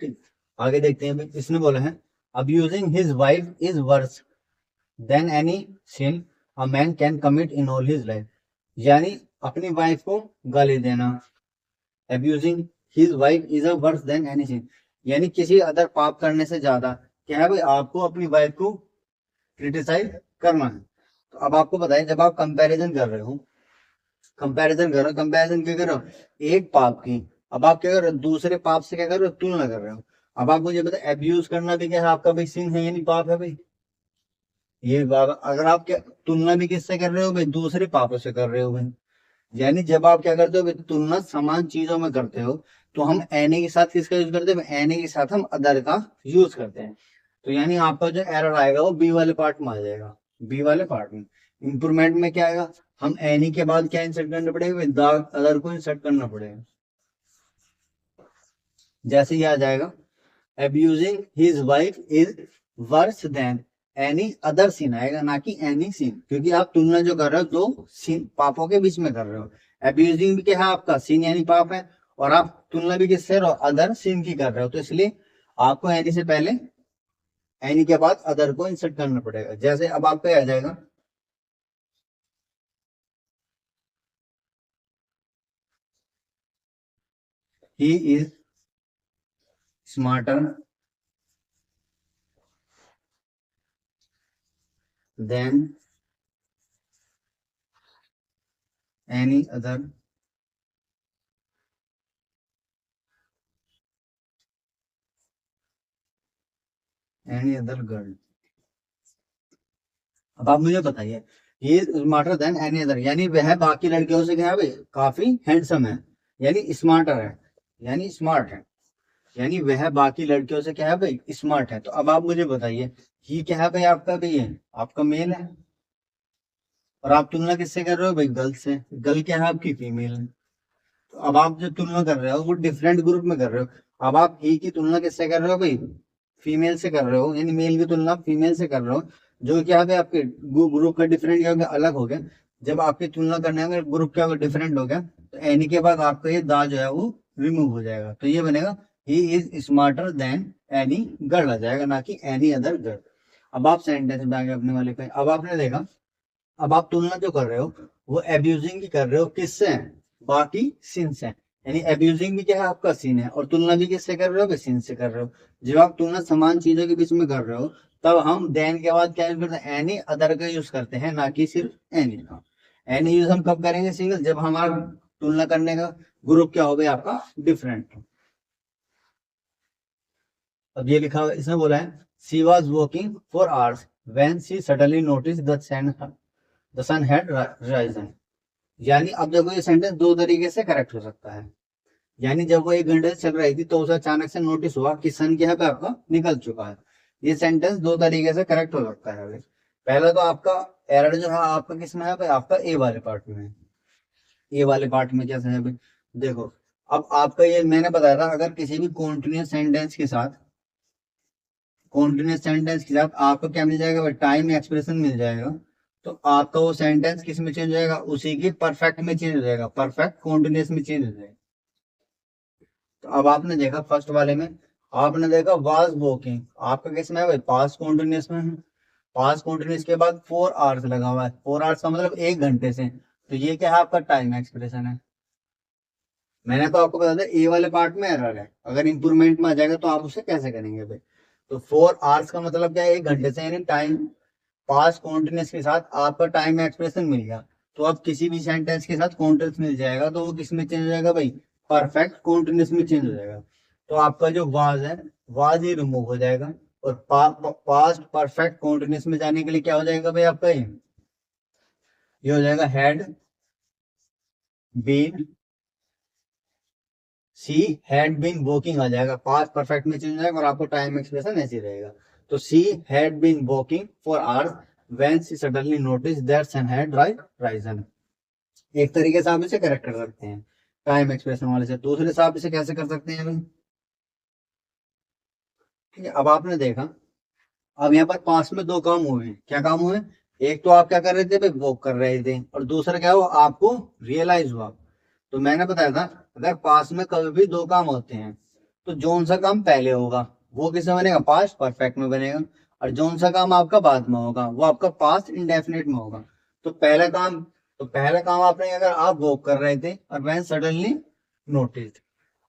ठीक, आगे देखते हैं। इसने बोला है, अब using his wife is worse than any sin a man can commit in all his life. यानी अपनी वाइफ को गाली देना, abusing his wife is a worse than any sin, यानी किसी अदर पाप करने से ज्यादा क्या है भाई, आपको अपनी वाइफ को क्रिटिसाइज करना है। तो अब आपको बताएं, जब आप कंपैरिजन कर रहे हो, कंपैरिजन क्या कर रहे हो, एक पाप की, अब आप क्या कर रहे हो, दूसरे पाप से क्या कर रहे हो, तुलना कर रहे हो। अब आप मुझे बताए अब्यूज करना भी क्या है आपका भाई सिन है यानी पाप है भाई। ये अगर आप क्या तुलना भी किससे कर रहे हो भाई, दूसरे पापों से कर रहे हो भाई। यानी जब आप क्या करते हो भाई, तुलना समान चीजों में करते हो, तो हम एने के साथ किसका यूज करते हैं, एने के साथ हम अदर का यूज करते हैं। तो यानी आपका जो एरर आएगा वो बी वाले पार्ट में आ जाएगा, बी वाले पार्ट में। इंप्रूवमेंट में क्या आएगा, हम एनी के बाद क्या इंसर्ट करना पड़ेगा भाई, द अदर को इंसर्ट करना पड़ेगा। जैसे ये आ जाएगा, abusing his wife is worse than any other sin आएगा, ना कि any sin, क्योंकि आप तुलना जो कर रहे हो दो sin पापों के बीच में कर रहे हो। abusing भी क्या है आपका sin यानी पाप है, और आप तुलना भी किससे रहो, अदर sin की कर रहे हो, तो इसलिए आपको any से पहले any के बाद अदर को इंसर्ट करना पड़ेगा। जैसे अब आप पे आ जाएगा, he is smarter than any other girl. अब आप मुझे बताइए, ये स्मार्टर देन एनी अदर, यानी वह बाकी लड़कियों से क्या है भाई, काफी हैंडसम है, यानी स्मार्टर है, यानी स्मार्ट है, यानी वह बाकी लड़कियों से क्या है भाई, स्मार्ट है। तो अब आप मुझे बताइए, ये क्या है भाई आपका, भाई है आपका मेल है, और आप तुलना किससे कर रहे हो भाई, गर्ल से। गर्ल क्या है आपकी, फीमेल है। तो अब आप जो तुलना कर रहे हो वो डिफरेंट ग्रुप में कर रहे हो। अब आप ही की तुलना किससे कर रहे हो भाई, फीमेल से कर रहे हो, यानी मेल की तुलना फीमेल से कर रहे हो, जो क्या है आपके ग्रुप का डिफरेंट क्या हो गया, अलग हो गया। जब आपकी तुलना करने में ग्रुप क्या होगा, डिफरेंट हो गया, तो एनी के बाद आपका ये दा जो है वो रिमूव हो जाएगा, तो ये बनेगा he is smarter than any girl आ जाएगा, ना कि एनी अदर गर्ल। अब आप सेंटेंस में आगे अपने वाले पे, अब आपने देखा, अब आप तुलना जो कर रहे हो वो एब्यूजिंग की कर रहे हो, किससे है, बाकी सिन से। यानी एब्यूजिंग भी क्या है आपका सीन है, और तुलना भी किससे कर रहे हो, सिन से कर रहे हो। जब आप तुलना समान चीजों के बीच में कर रहे हो, तब हम देन के बाद क्या यूज करते हैं, एनी अदर का यूज करते हैं, ना कि सिर्फ एनी का। एनी यूज हम कब करेंगे सिंगल, जब हमारा तुलना करने का ग्रुप क्या हो गया आपका, डिफरेंट। अब ये लिखा हुआ इसमें बोला है, she was walking for hours when she suddenly notice the sun had risen. यानी अब देखो ये सेंटेंस दो तरीके से करेक्ट हो सकता है। यानी जब वो 1 घंटे से चल रही थी तो उसे अचानक से नोटिस हुआ कि सन क्या है पे आपका निकल चुका है। ये सेंटेंस दो तरीके से करेक्ट हो सकता है भाई। पहला तो आपका एरर जो है आपका किसमें है भाई, आपका ए वाले पार्ट में है। ए वाले पार्ट में कैसे है भाई, देखो, अब आपका ये मैंने बताया था, अगर किसी भी कॉन्टिन्यूस सेंटेंस के साथ आपको क्या मिल जाएगा भाई, टाइम एक्सप्रेशन मिल जाएगा, तो आपका वो सेंटेंस किस में चेंज हो जाएगा, उसी के परफेक्ट में चेंज हो जाएगा, परफेक्ट कॉन्टिन्यूस में चेंज हो जाएगा। तो अब आपने देखा फर्स्ट वाले में, आपने देखा वाज वॉकिंग, आपका किस में है भाई, पास्ट कॉन्टिन्यूस में है। पास्ट कॉन्टिन्यूस के बाद 4 आवर्स लगा हुआ है, 4 आवर्स का मतलब 1 घंटे से, तो ये क्या है आपका टाइम एक्सप्रेशन है। मैंने तो आपको बता दिया ए वाले पार्ट में एरर है, अगर इंप्रूवमेंट में आ जाएगा तो आप उसे कैसे करेंगे भाई। तो 4 आवर्स का मतलब क्या है, 1 घंटे से, यानी टाइम पास्ट कॉन्टिन्यूस के साथ आपका टाइम एक्सप्रेशन मिल गया। तो अब किसी भी सेंटेंस के साथ कॉन्टिन्यूस मिल जाएगा तो वो किस में चेंज हो जाएगा भाई, परफेक्ट कॉन्टिन्यूस में चेंज हो जाएगा। तो आपका जो वाज है, वाज ही रिमूव हो जाएगा, और पास्ट परफेक्ट कॉन्टिन्यूस में जाने के लिए क्या हो जाएगा भाई आपका, ये हो जाएगा had been, she had been walking आ जाएगा, पास्ट परफेक्ट में चेंज हो जाएगा, और आपको टाइम एक्सप्रेशन ऐसे ही रहेगा। तो she had been walking for hours when she suddenly notice that sun had risen. एक तरीके से आप इसे करेक्ट कर सकते हैं टाइम एक्सप्रेशन वाले से। दूसरे से आप इसे कैसे कर सकते हैं भाई, ठीक है। अब आपने देखा, अब यहाँ पर पास में दो काम हुए हैं, क्या काम हुए, एक तो आप क्या कर रहे थे भाई, वॉक कर रहे थे, और दूसरा क्या हुआ, आपको रियलाइज हुआ। तो मैंने बताया था, अगर पास में कभी भी दो काम होते हैं तो जोन सा काम पहले होगा वो किसमें बनेगा, पास्ट परफेक्ट में बनेगा, और जोन सा काम आपका बाद में होगा वो आपका पास्ट इंडेफिनिट में होगा। तो पहला काम आपने, अगर आप वॉक कर रहे थे और वह सडनली नोटिस।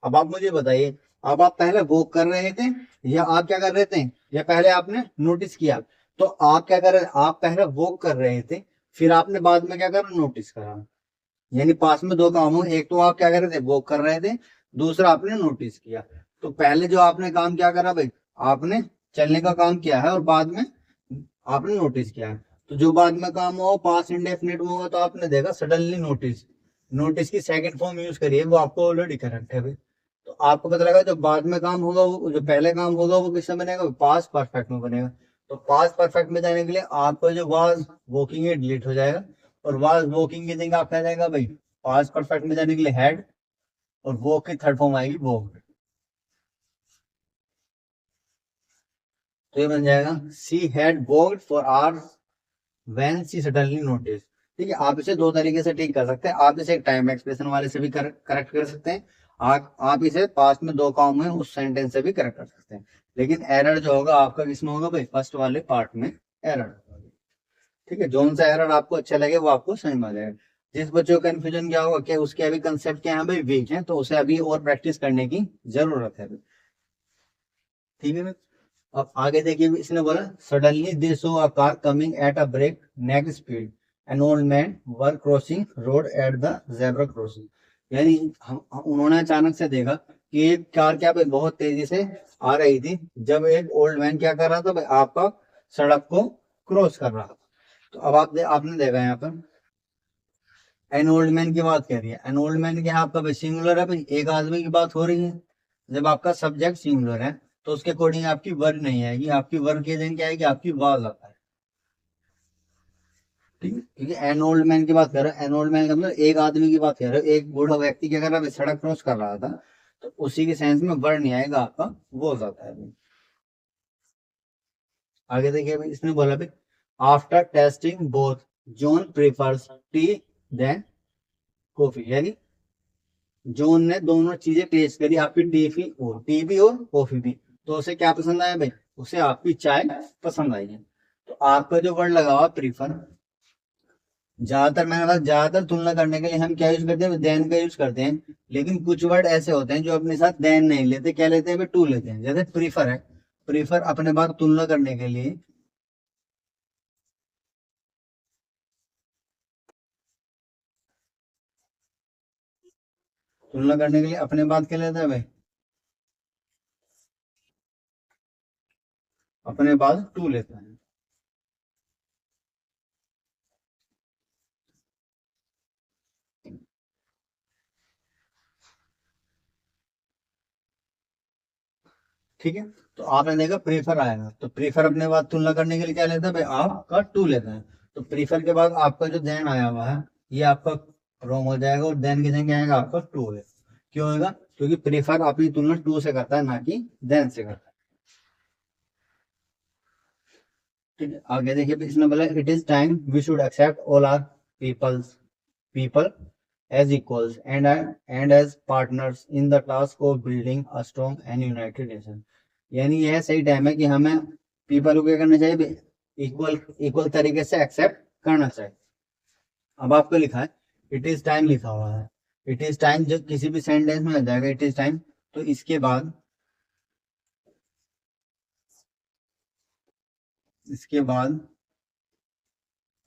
अब आप मुझे बताइए, अब आप पहले वॉक कर रहे थे या आप क्या कर रहे थे, या पहले आपने नोटिस किया। तो आप क्या कर रहे, आप पहले वॉक कर रहे थे, फिर आपने बाद में क्या करा, नोटिस करा। यानी पास में दो काम हो, एक तो आप क्या कर रहे थे, वॉक कर रहे थे, दूसरा आपने नोटिस किया। तो पहले जो आपने काम क्या करा भाई, आपने चलने का काम किया है और बाद में आपने नोटिस किया है। तो जो बाद में काम हुआ पास इंडेफिनिट में होगा, तो आपने देखा सडनली नोटिस, नोटिस की सेकंड फॉर्म यूज करिए, वो आपको ऑलरेडी करेक्ट है भाई। तो आपको पता लगा जो बाद में काम होगा, वो जो पहले काम होगा वो किसमें बनेगा, पास परफेक्ट में बनेगा। तो पास परफेक्ट में जाने के लिए आपको जो वाज वॉकिंग है डिलीट हो जाएगा, और वाज वॉकिंग की जगह आप क्या जाएगा भाई, पास परफेक्ट में जाने के लिए हैड, और वॉक की थर्ड फॉर्म आएगी वॉक। तो ये बन जाएगा she had walked for hours when she suddenly notice. ठीक है, आप इसे दो तरीके से ठीक कर सकते हैं। आप इसे एक टाइम एक्सप्रेशन वाले से भी करेक्ट कर सकते हैं, आप इसे पास्ट में दो काम है उस सेंटेंस से भी करेक्ट कर सकते हैं। लेकिन एरर जो होगा आपका किसमें होगा भाई, फर्स्ट वाले पार्ट में एरर। ठीक है, जोन सा एरर आपको अच्छा लगे वो आपको समझ में आ जाएगा। जिस बच्चे को कंफ्यूजन क्या होगा कि उसके अभी कंसेप्ट क्या है भाई वीक है, तो उसे अभी और प्रैक्टिस करने की जरूरत है। ठीक है ना। अब आगे देखिए, इसने बोला suddenly they saw a car coming at a breakneck speed, an old man were crossing road at the zebra crossing. यानी उन्होंने अचानक से देखा कि एक कार क्या भाई बहुत तेजी से आ रही थी, जब एक ओल्ड मैन क्या कर रहा था भाई, आपका सड़क को क्रॉस कर रहा था। तो अब आपने देखा यहाँ पर एन ओल्ड मैन की बात कर रही है, एन ओल्ड मैन क्या है आपका भाई सिंगुलर है भाई, एक आदमी की बात हो रही है। जब आपका सब्जेक्ट सिंगुलर है तो उसके अकॉर्डिंग आपकी वर्ड नहीं आएगी, आपकी वर्ड की जगह क्या आएगी, आपकी वाज आता है। ठीक है, क्योंकि एन ओल्ड मैन की बात कर रहे हैं, एन ओल्ड मैन का मतलब एक आदमी की बात कर रहे हो, एक बूढ़ा व्यक्ति क्या कर रहा है, सड़क क्रॉस कर रहा था, तो उसी के सेंस में वर्ड नहीं आएगा, आपका वो आता है। आगे देखिए भाई, इसने बोला भाई after tasting both John prefers tea than coffee. यानी जॉन ने दोनों चीजें टेस्ट करी, आपकी टी भी और कॉफी भी, तो उसे क्या पसंद आया भाई, उसे आपकी चाय पसंद आई है। तो आपका जो वर्ड लगा हुआ प्रीफर, ज्यादातर मैंने कहा ज्यादातर तुलना करने के लिए हम क्या यूज करते हैं, देन का यूज करते हैं। लेकिन कुछ वर्ड ऐसे होते हैं जो अपने साथ देन नहीं लेते, क्या लेते हैं, टू लेते हैं। जैसे प्रीफर है, प्रीफर अपने बात तुलना करने के लिए, तुलना करने के लिए अपने बात क्या लेता है भाई, अपने बात टू लेता है। ठीक है, तो आपने देखा प्रीफर आएगा, तो प्रीफर अपने बाद तुलना करने के लिए क्या लेता है भाई, आपका टू लेता है। तो प्रीफर के बाद आपका जो देन आया हुआ है, ये आपका रॉन्ग हो जाएगा, और देन के जगह आएगा आपका टू है। क्यों होगा, क्योंकि प्रीफर अपनी तुलना टू से करता है, ना कि देन से करता है। ठीक है, आगे देखिए इसने बोला it is time we should accept all our people as equals and as partners in the task of building a strong and united nation। यानी यह सही टाइम है कि हमें पीपल को क्या करना चाहिए, इक्वल इक्वल तरीके से एक्सेप्ट करना चाहिए। अब आपको लिखा है इट इज टाइम लिखा हुआ है, इट इज टाइम जब किसी भी सेंटेंस में आ जाएगा इट इज टाइम, तो इसके बाद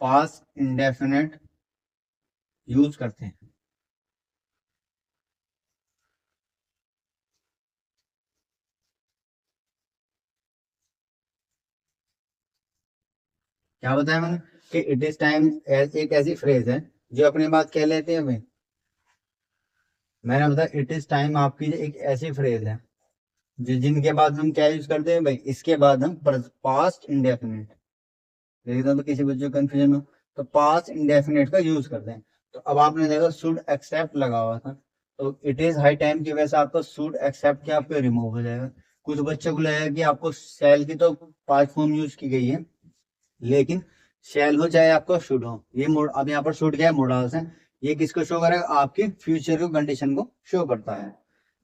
पास्ट इंडेफिनेट यूज करते हैं। क्या बताया मैंने कि इट इज टाइम एक ऐसी फ्रेज है जो अपनी बात कह लेते हैं भाई। मैंने बताया इट इज टाइम आपकी एक ऐसी फ्रेज है जिनके बाद हम क्या यूज करते हैं भाई, इसके बाद हम पास्ट इंडेफिनिट, देखता तो किसी बच्चे को कंफ्यूजन हो, तो पास्ट इंडेफिनिट का यूज करते हैं। तो अब आपने देखा शुड एक्सेप्ट लगा हुआ था, तो इट इज हाई टाइम की वजह से आपका शुड एक्सेप्ट क्या आपको रिमूव हो जाएगा। कुछ बच्चों को लगेगा कि आपको सेल की तो पास्ट फॉर्म यूज की गई है, लेकिन शैल हो चाहे आपको शुड हो, ये मोड अब यहाँ पर शुड क्या है मोडाल्स है, ये किसको शो करेगा, आपकी फ्यूचर की कंडीशन को शो करता है।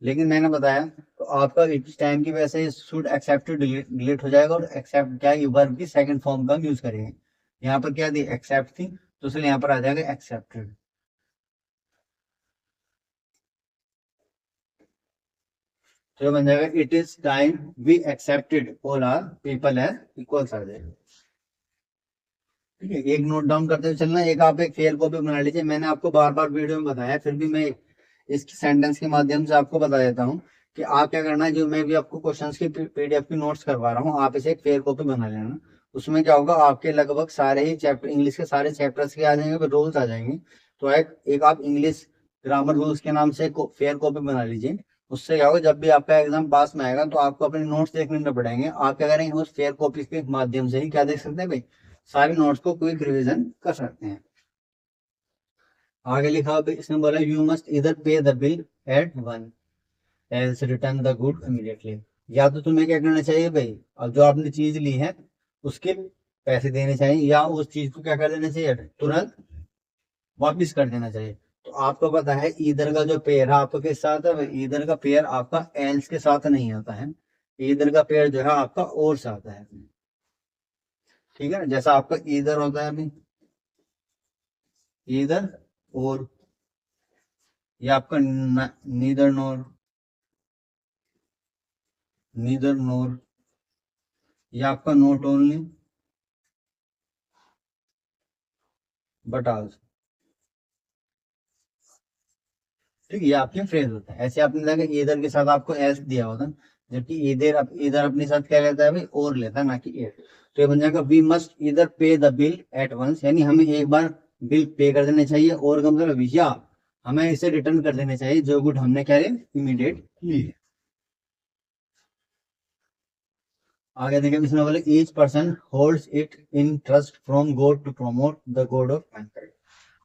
लेकिन मैंने बताया तो आपका इस टाइम की वजह से शुड एक्सेप्टेड डिलीट हो जाएगा, और एक्सेप्ट क्या है वर्ब की सेकंड फॉर्म का हम यूज करेंगे। यहाँ पर क्या थी, एक्सेप्ट थी, तो इसलिए यहाँ पर आ जाएगा एक्सेप्टेड। तो बन जाएगा it is time we accepted all our people as equals आ जाएगा। ठीक है, एक नोट डाउन करते हुए चलना, एक आप एक फेयर कॉपी बना लीजिए। मैंने आपको बार बार वीडियो में बताया, फिर भी मैं इस सेंटेंस के माध्यम से आपको बता देता हूँ कि आप क्या करना है, जो मैं भी आपको क्वेश्चंस की पीडीएफ की नोट्स करवा रहा हूँ, आप इसे एक फेयर कॉपी बना लेना। उसमें क्या होगा, आपके लगभग सारे ही चैप्टर, इंग्लिश के सारे चैप्टर्स के आ जाएंगे, रूल्स आ जाएंगे। तो एक आप इंग्लिश ग्रामर रूल्स के नाम से फेयर कॉपी बना लीजिए। उससे क्या होगा, जब भी आपका एग्जाम पास में आएगा तो आपको अपने नोट्स देखने न पड़ेंगे। आप क्या करेंगे, उस फेयर कॉपी के माध्यम से ही क्या देख सकते हैं भाई, सारे नोट्स को क्विक रिविजन कर सकते हैं। आगे लिखा इसने बोला, यू मस्ट इधर पे the bill eight one else return the good immediately. या तो तुम्हें क्या करना चाहिए भाई, अब जो आपने चीज ली है उसके पैसे देने चाहिए, या उस चीज को क्या कर देना चाहिए, तुरंत वापिस कर देना चाहिए। तो आपको पता है ईदर का जो पेयर है आपके साथ है, ईदर का पेयर आपका एल्स के साथ नहीं आता है। ईदर का पेयर जो है आपका और से आता है। ठीक है ना, जैसा आपका ईदर होता है अभी, ईदर और, ये आपका नीदर नोर, नीदर नोर, ये आपका नोट ओनली बट आल्सो। ठीक है, ये आपके फ्रेज होता है। ऐसे आपने लगा इधर के साथ आपको एस दिया होता, जबकि इधर इधर अपने साथ क्या लेता है भाई, और लेता है, ना कि एट। तो ये बन जाएगा, वी मस्ट इधर पे द बिल एट वंस, यानी हमें एक बार बिल पे कर देना चाहिए, और का मतलब या हमें इसे रिटर्न कर देना चाहिए जो गुड हमने क्या लिया, इमीडिएट ली है। आगे देखिए, इसमें बोले each person holds it in trust from God to promote the God of mankind.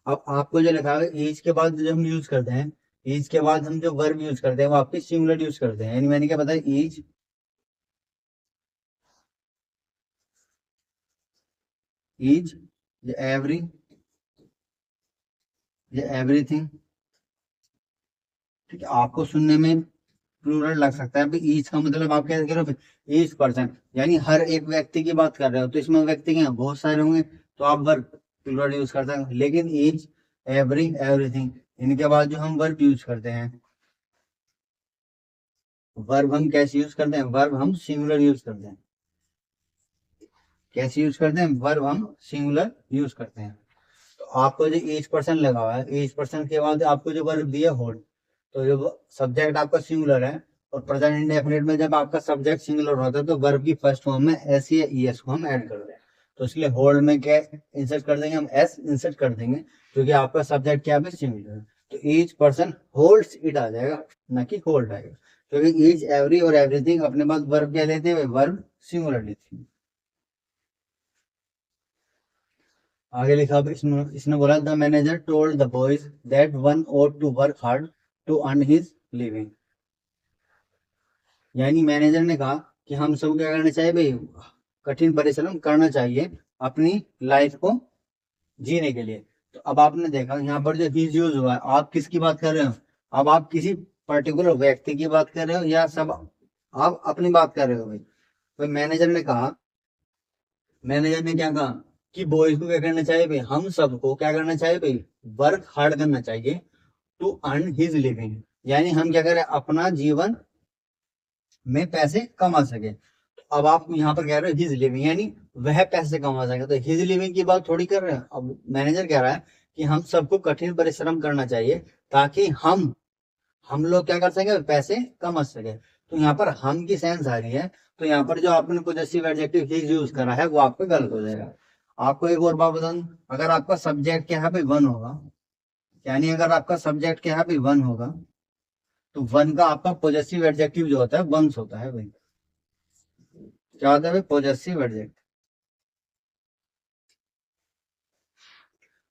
अब आपको जो लिखा है, ईच के बाद जो हम यूज करते हैं, ईच के बाद हम जो वर्ब यूज करते हैं वो आपके सिंगुलर यूज करते हैं। यानी मैंने क्या बताया, ईच, ईच, ये एवरी, ये एवरीथिंग। ठीक है, आपको सुनने में प्लूरल लग सकता है, ईच का मतलब आप क्या कह रहे हो, ईच पर्सन, यानी हर एक व्यक्ति की बात कर रहे हो, तो इसमें व्यक्ति क्या बहुत सारे होंगे, तो आप वर्ब प्लूरल यूज करते हैं। लेकिन ईच, एवरी, एवरीथिंग, इनके बाद जो हम वर्ब यूज करते हैं, वर्ब हम कैसे यूज करते हैं, वर्ब हम सिंगुलर यूज करते हैं। कैसे यूज करते हैं, वर्ब हम सिंगुलर यूज करते हैं। तो आपको जो ईच पर्सन लगा हुआ है, ईच पर्सन के बाद आपको जो वर्ब दिया होल्ड, तो जो सब्जेक्ट आपका सिंगुलर है, और प्रेजेंट इंडेफिनिट में जब आपका सब्जेक्ट सिंगुलर होता है तो वर्ब की फर्स्ट फॉर्म में एस या ई एस को हम ऐड कर दें। तो इसलिए होल्ड में क्या इंसर्ट कर देंगे, हम एस इंसर्ट कर देंगे, क्योंकि आपका सब्जेक्ट क्या है, सिंगुलर है। तो ईच पर्सन होल्ड्स इट आ जाएगा, ना कि होल्ड आएगा, क्योंकि ईच, एवरी और एवरीथिंग अपने पास वर्ब क्या लेते हैं, वर्ब सिंगुलर लेते हैं। आगे लिखा, इसने बोला, the manager told the boys that one ought to work hard to earn his living. यानी मैनेजर ने कहा कि हम सब क्या करना चाहिए भाई, कठिन परिश्रम करना चाहिए अपनी लाइफ को जीने के लिए। तो अब आपने देखा यहाँ पर जो हिज यूज हुआ है, आप किसकी बात कर रहे हो, अब आप किसी पर्टिकुलर व्यक्ति की बात कर रहे हो या सब आप अपनी बात कर रहे हो भाई। तो मैनेजर ने कहा, मैनेजर ने क्या कहा कि बॉयज को क्या करना चाहिए भाई, हम सबको क्या करना चाहिए भाई, वर्क हार्ड करना चाहिए टू अर्न हिज लिविंग, यानी हम क्या करें, अपना जीवन में पैसे कमा सके। तो अब आप यहाँ पर कह रहे हो हिज लिविंग, यानी वह पैसे कमा सके, तो हिज लिविंग की बात थोड़ी कर रहे हैं। अब मैनेजर कह रहा है कि हम सबको कठिन परिश्रम करना चाहिए ताकि हम लोग क्या कर सके, पैसे कमा सके। तो यहाँ पर हम की सेंस आ रही है, तो यहाँ पर जो आपने पॉजेसिव एडजेक्टिव हिज यूज करा है वो आपका गलत हो जाएगा। आपको एक और बात बता दूं, अगर आपका सब्जेक्ट क्या है भाई, वन होगा, यानी अगर आपका सब्जेक्ट क्या है भाई, वन होगा, तो वन का आपका पॉजेसिव एडजेक्टिव जो होता है वंस होता है भाई। क्या होता है भाई, पॉजेसिव एडजेक्टिव।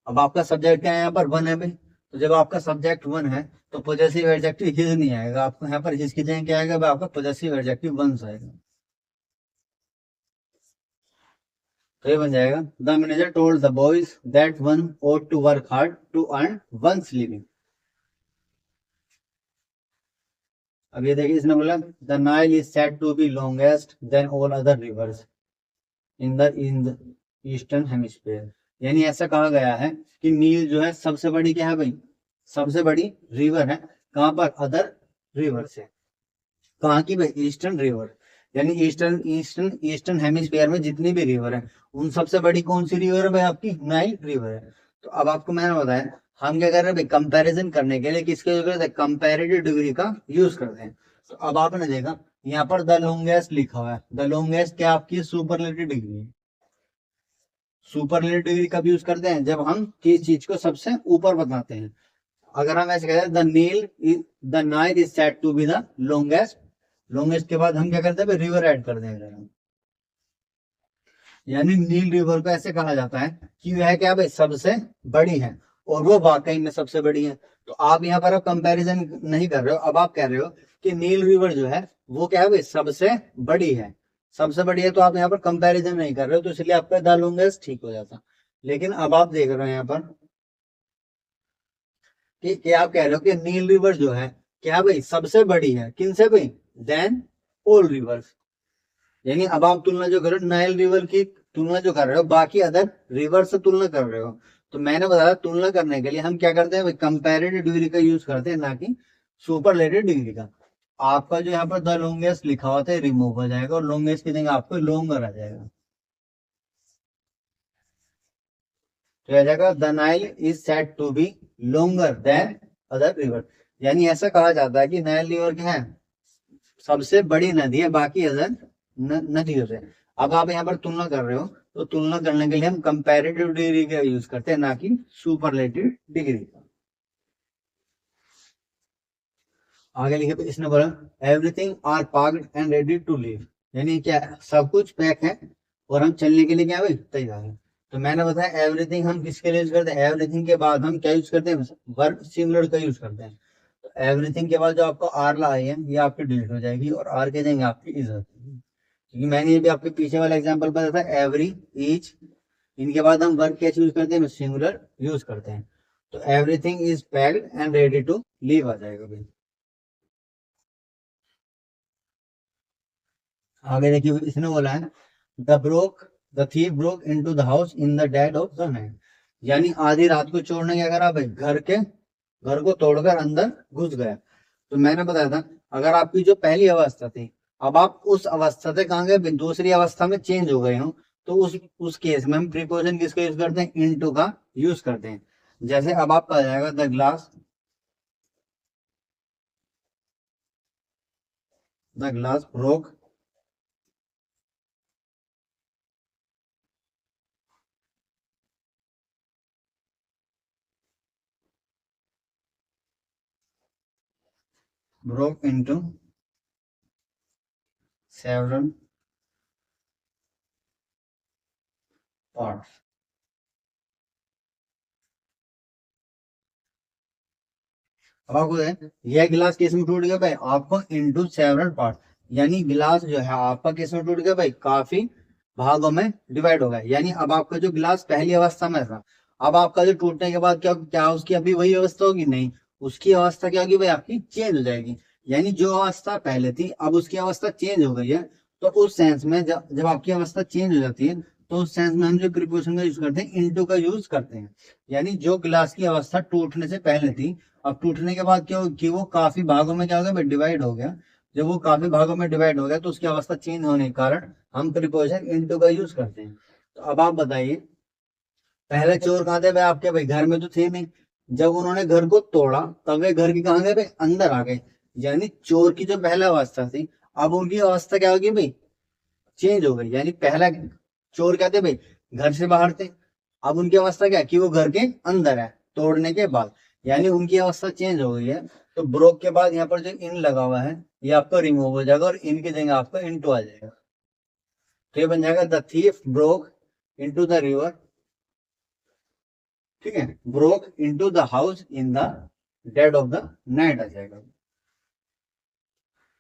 अब आपका सब्जेक्ट क्या है, यहाँ पर वन है भाई, तो जब आपका सब्जेक्ट वन है तो पॉजेसिव एडजेक्टिव हिज नहीं आएगा, आपको यहाँ पर हिज की जगह क्या आएगा भाई, आपका पॉजेसिव एडजेक्टिव वंस आएगा। तो ये बन जाएगा, the manager told the boys that one ought to work hard to earn one's living. अब ये देखिए, इसने बोला, the Nile is said to be longest than all other rivers in the eastern hemisphere. यानी ऐसा कहा गया है कि नील जो है सबसे बड़ी क्या है भाई, सबसे बड़ी रिवर है, कहां पर, अदर रिवर से। कहाँ की भाई, ईस्टर्न रिवर, यानी ईस्टर्न ईस्टर्न ईस्टर्न हेमिस्फीयर में जितनी भी रिवर है उन सबसे बड़ी कौन सी रिवर है भाई, आपकी नाइल रिवर है। तो अब आपको मैंने बताया हम क्या कर रहे हैं भाई, कंपैरिजन करने के लिए किसके यूज करते हैं, कंपैरेटिव डिग्री का यूज करते हैं। तो अब आपने देखा यहाँ पर द लॉन्गेस्ट लिखा हुआ है, द लॉन्गेस्ट क्या आपकी सुपरलेटिव डिग्री है। सुपरलेटिव डिग्री कब यूज करते हैं, जब हम किसी चीज को सबसे ऊपर बताते हैं। अगर हम ऐसे कहते हैं the Nile is said to be the longest, longest के बाद हम क्या करते हैं, रिवर ऐड कर देंगे। यानी नील रिवर को ऐसे कहा जाता है कि वह क्या भाई सबसे बड़ी है, और वो वाकई में सबसे बड़ी है। तो आप यहाँ पर अब कंपैरिजन नहीं कर रहे हो, अब आप कह रहे हो कि नील रिवर जो है वो क्या है भाई सबसे बड़ी है, सबसे बड़ी है। तो आप यहाँ पर कंपैरिजन नहीं कर रहे हो, तो इसलिए आपका द लॉन्गेस्ट ठीक हो जाता। लेकिन अब आप देख रहे हो यहाँ पर कि आप कह रहे हो कि नील रिवर जो है क्या भाई सबसे बड़ी है, किन से भाई, देन ऑल रिवर्स। यानी अब आप तुलना जो कर रहे हो नाइल रिवर की तुलना जो कर रहे हो बाकी अदर रिवर से तुलना कर रहे हो। तो मैंने बताया तुलना करने के लिए हम क्या करते हैं, कंपैरेटिव डिग्री का यूज करते हैं, ना कि सुपरलेटिव डिग्री का। आपका जो यहाँ पर द लॉन्गेस्ट लिखा हुआ था रिमूव हो जाएगा और लॉन्गेस्ट की जगह आपको लॉन्गर आ जाएगा। तो आ जाएगा the Nile is said to be longer than other river. यानी ऐसा कहा जाता है कि नाइल रिवर क्या है, सबसे बड़ी नदी है बाकी अदर नदियों से। अब आप यहाँ पर तुलना कर रहे हो, तो तुलना करने के लिए हम कंपैरेटिव डिग्री का यूज करते हैं, ना कि सुपरलेटिव डिग्री का। आगे लिखे इसने बोला everything are packed and ready to leave, यानी क्या सब कुछ पैक है और हम चलने के लिए क्या भाई तैयार है। तो मैंने बताया एवरीथिंग हम किसके लिए यूज करते हैं, एवरीथिंग के बाद हम क्या यूज करते हैं, वर्ब सिंगुलर का यूज करते हैं। तो एवरीथिंग के बाद जो आपको आर लाई है ये आपकी डिलीट हो जाएगी और आर के जाएंगे आपकी इज, क्योंकि मैंने ये भी आपके पीछे वाला एग्जांपल बताया था एवरी ईच, इनके बाद हम वर्ब कैसे यूज करते हैं, सिंगुलर यूज करते हैं। तो everything is packed and ready to leave आ जाएगा भाई। आगे देखिए इसने बोला है the thief broke into the house in the dead of the night, यानी आधी रात को चोर ने क्या करा भाई घर को तोड़कर अंदर घुस गया। तो मैंने बताया था अगर आपकी जो पहली अवस्था थी अब आप उस अवस्था से कहाँ गए, दूसरी अवस्था में चेंज हो गए हो, तो उस केस में हम प्रीपोजिशन किसका यूज करते हैं, इनटू का यूज करते हैं। जैसे अब आपका आ जाएगा the glass broke into several parts। अब आपको यह गिलास किस में टूट गया भाई, आपको इनटू सेवरल पार्ट, यानी गिलास जो है आपका किस में टूट गया भाई, काफी भागों में डिवाइड हो गया। यानी अब आपका जो गिलास पहली अवस्था में था, अब आपका जो टूटने के बाद क्या क्या उसकी अभी वही अवस्था होगी, नहीं, उसकी अवस्था क्या होगी भाई, आपकी चेंज हो जाएगी। यानी जो अवस्था पहले थी अब उसकी अवस्था चेंज हो गई है। तो उस सेंस में जब आपकी अवस्था चेंज हो जाती है तो उस सेंस में हम जो प्रीपोजिशन का यूज करते हैं इनटू का यूज करते हैं। यानी जो गिलास की अवस्था टूटने से पहले थी अब टूटने के बाद क्या हो कि वो काफी भागों में क्या हो गया, डिवाइड हो गया। जब वो काफी भागों में डिवाइड हो गया तो उसकी अवस्था चेंज होने के कारण हम प्रीपोजिशन इनटू का यूज करते हैं। तो अब आप बताइए पहले चोर कहाँ थे भाई, आपके भाई घर में तो थे नहीं, जब उन्होंने घर को तोड़ा तब वे घर के कहाँ गए भाई, अंदर आ गए। यानी चोर की जो पहला अवस्था थी अब उनकी अवस्था क्या होगी भाई, चेंज हो गई। यानी पहला चोर क्या थे भाई, घर से बाहर थे, अब उनकी अवस्था क्या है कि वो घर के अंदर है तोड़ने के बाद, यानी उनकी अवस्था चेंज हो गई है। तो ब्रोक के बाद यहाँ पर जो इन लगा हुआ है ये आपका रिमूव हो जाएगा और इनकी जगह आपका इनटू आ जाएगा। तो ये बन जाएगा the thief broke into the river, ठीक है, broke into the house in the dead of the night आ जाएगा।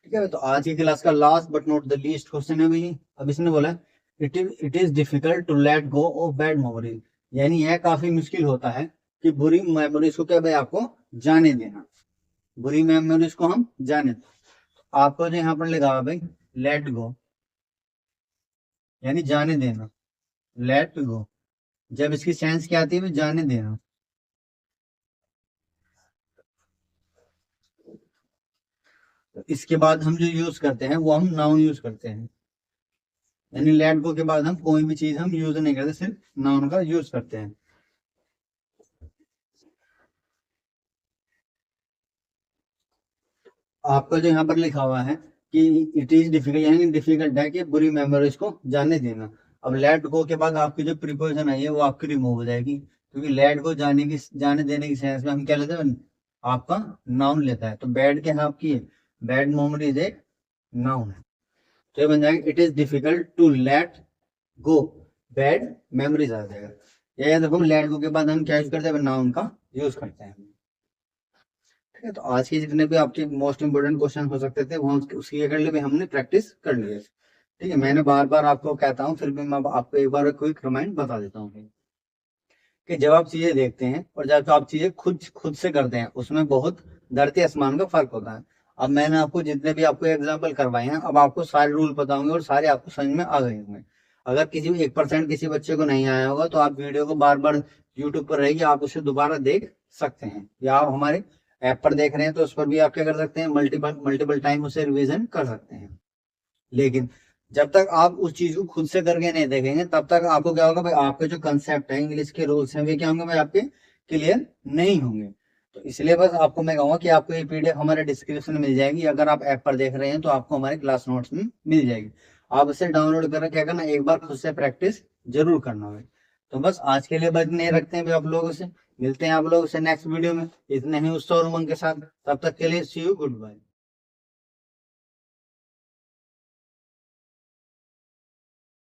ठीक है, तो आज की क्लास का last but not the least question है भाई। अब इसने बोला it is difficult to let go of bad memories, यानी यह काफी मुश्किल होता है कि बुरी मेमोरीज को क्या भाई आपको जाने देना, बुरी मेमोरीज को हम जाने दें। आपको जो यहाँ पर लिखा हुआ भाई लेट गो, यानी जाने देना, लेट गो जब इसकी सेंस क्या आती है भाई, जाने देना। तो इसके बाद हम जो यूज करते हैं वो हम नाउन यूज करते हैं, यानी लेट गो के बाद हम कोई भी चीज हम यूज नहीं करते, सिर्फ नाउन का यूज करते हैं। आपका जो यहाँ पर लिखा हुआ है कि इट इज डिफिकल्ट, यानी डिफिकल्ट है कि बुरी मेमोरीज को जाने देना। अब लेट गो के बाद आपकी जो प्रीपोजिशन आई है वो आपकी रिमूव हो जाएगी, क्योंकि लेट गो जाने देने की सेंस में हम क्या लेते हैं, आपका नाउन लेता है। तो बैड क्या है आपकी, बैड मेमोरीज एक नाउन है, तो ये बन जाएगा it is difficult to let go bad memories आ जाएगा। ये देखो लेट गो के बाद हम क्या यूज करते हैं, नाउन का यूज करते हैं। ठीक है, तो आज के जितने भी आपके मोस्ट इंपोर्टेंट क्वेश्चन हो सकते थे वो उसकी कर लिए हमने प्रैक्टिस कर ली है। ठीक है, मैंने बार बार आपको कहता हूँ, फिर भी मैं आपको एक बार क्विक रिमाइंड बता देता हूँ कि जब आप चीजें देखते हैं और जब आप चीजें खुद से करते हैं उसमें बहुत धरती आसमान का फर्क होता है। अब मैंने आपको जितने भी आपको एग्जाम्पल करवाए हैं, अब आपको सारे रूल पता होंगे और सारे आपको समझ में आ गए होंगे। अगर किसी 1% किसी बच्चे को नहीं आया होगा तो आप वीडियो को बार बार यूट्यूब पर रहेगी, आप उसे दोबारा देख सकते हैं, या आप हमारे ऐप पर देख रहे हैं तो उस पर भी आप क्या कर सकते हैं, मल्टीपल टाइम उसे रिविजन कर सकते हैं। लेकिन जब तक आप उस चीज को खुद से करके नहीं देखेंगे तब तक आपको क्या होगा भाई, आपके जो कंसेप्ट है, इंग्लिश के रूल्स हैं, वे क्या होंगे भाई, आपके क्लियर नहीं होंगे। तो इसलिए बस आपको मैं कहूँगा कि आपको ये पीडीएफ हमारे डिस्क्रिप्शन में मिल जाएगी, अगर आप ऐप पर देख रहे हैं तो आपको हमारे क्लास नोट्स में मिल जाएगी। आप उसे डाउनलोड करके क्या करना, एक बार खुद से प्रैक्टिस जरूर करना है। तो बस आज के लिए बस नहीं रखते हैं भाई आप लोगों से, मिलते हैं आप लोगों से नेक्स्ट वीडियो में इतने ही उत्साह और उमंग के साथ। तब तक के लिए सी यू, गुड बाय।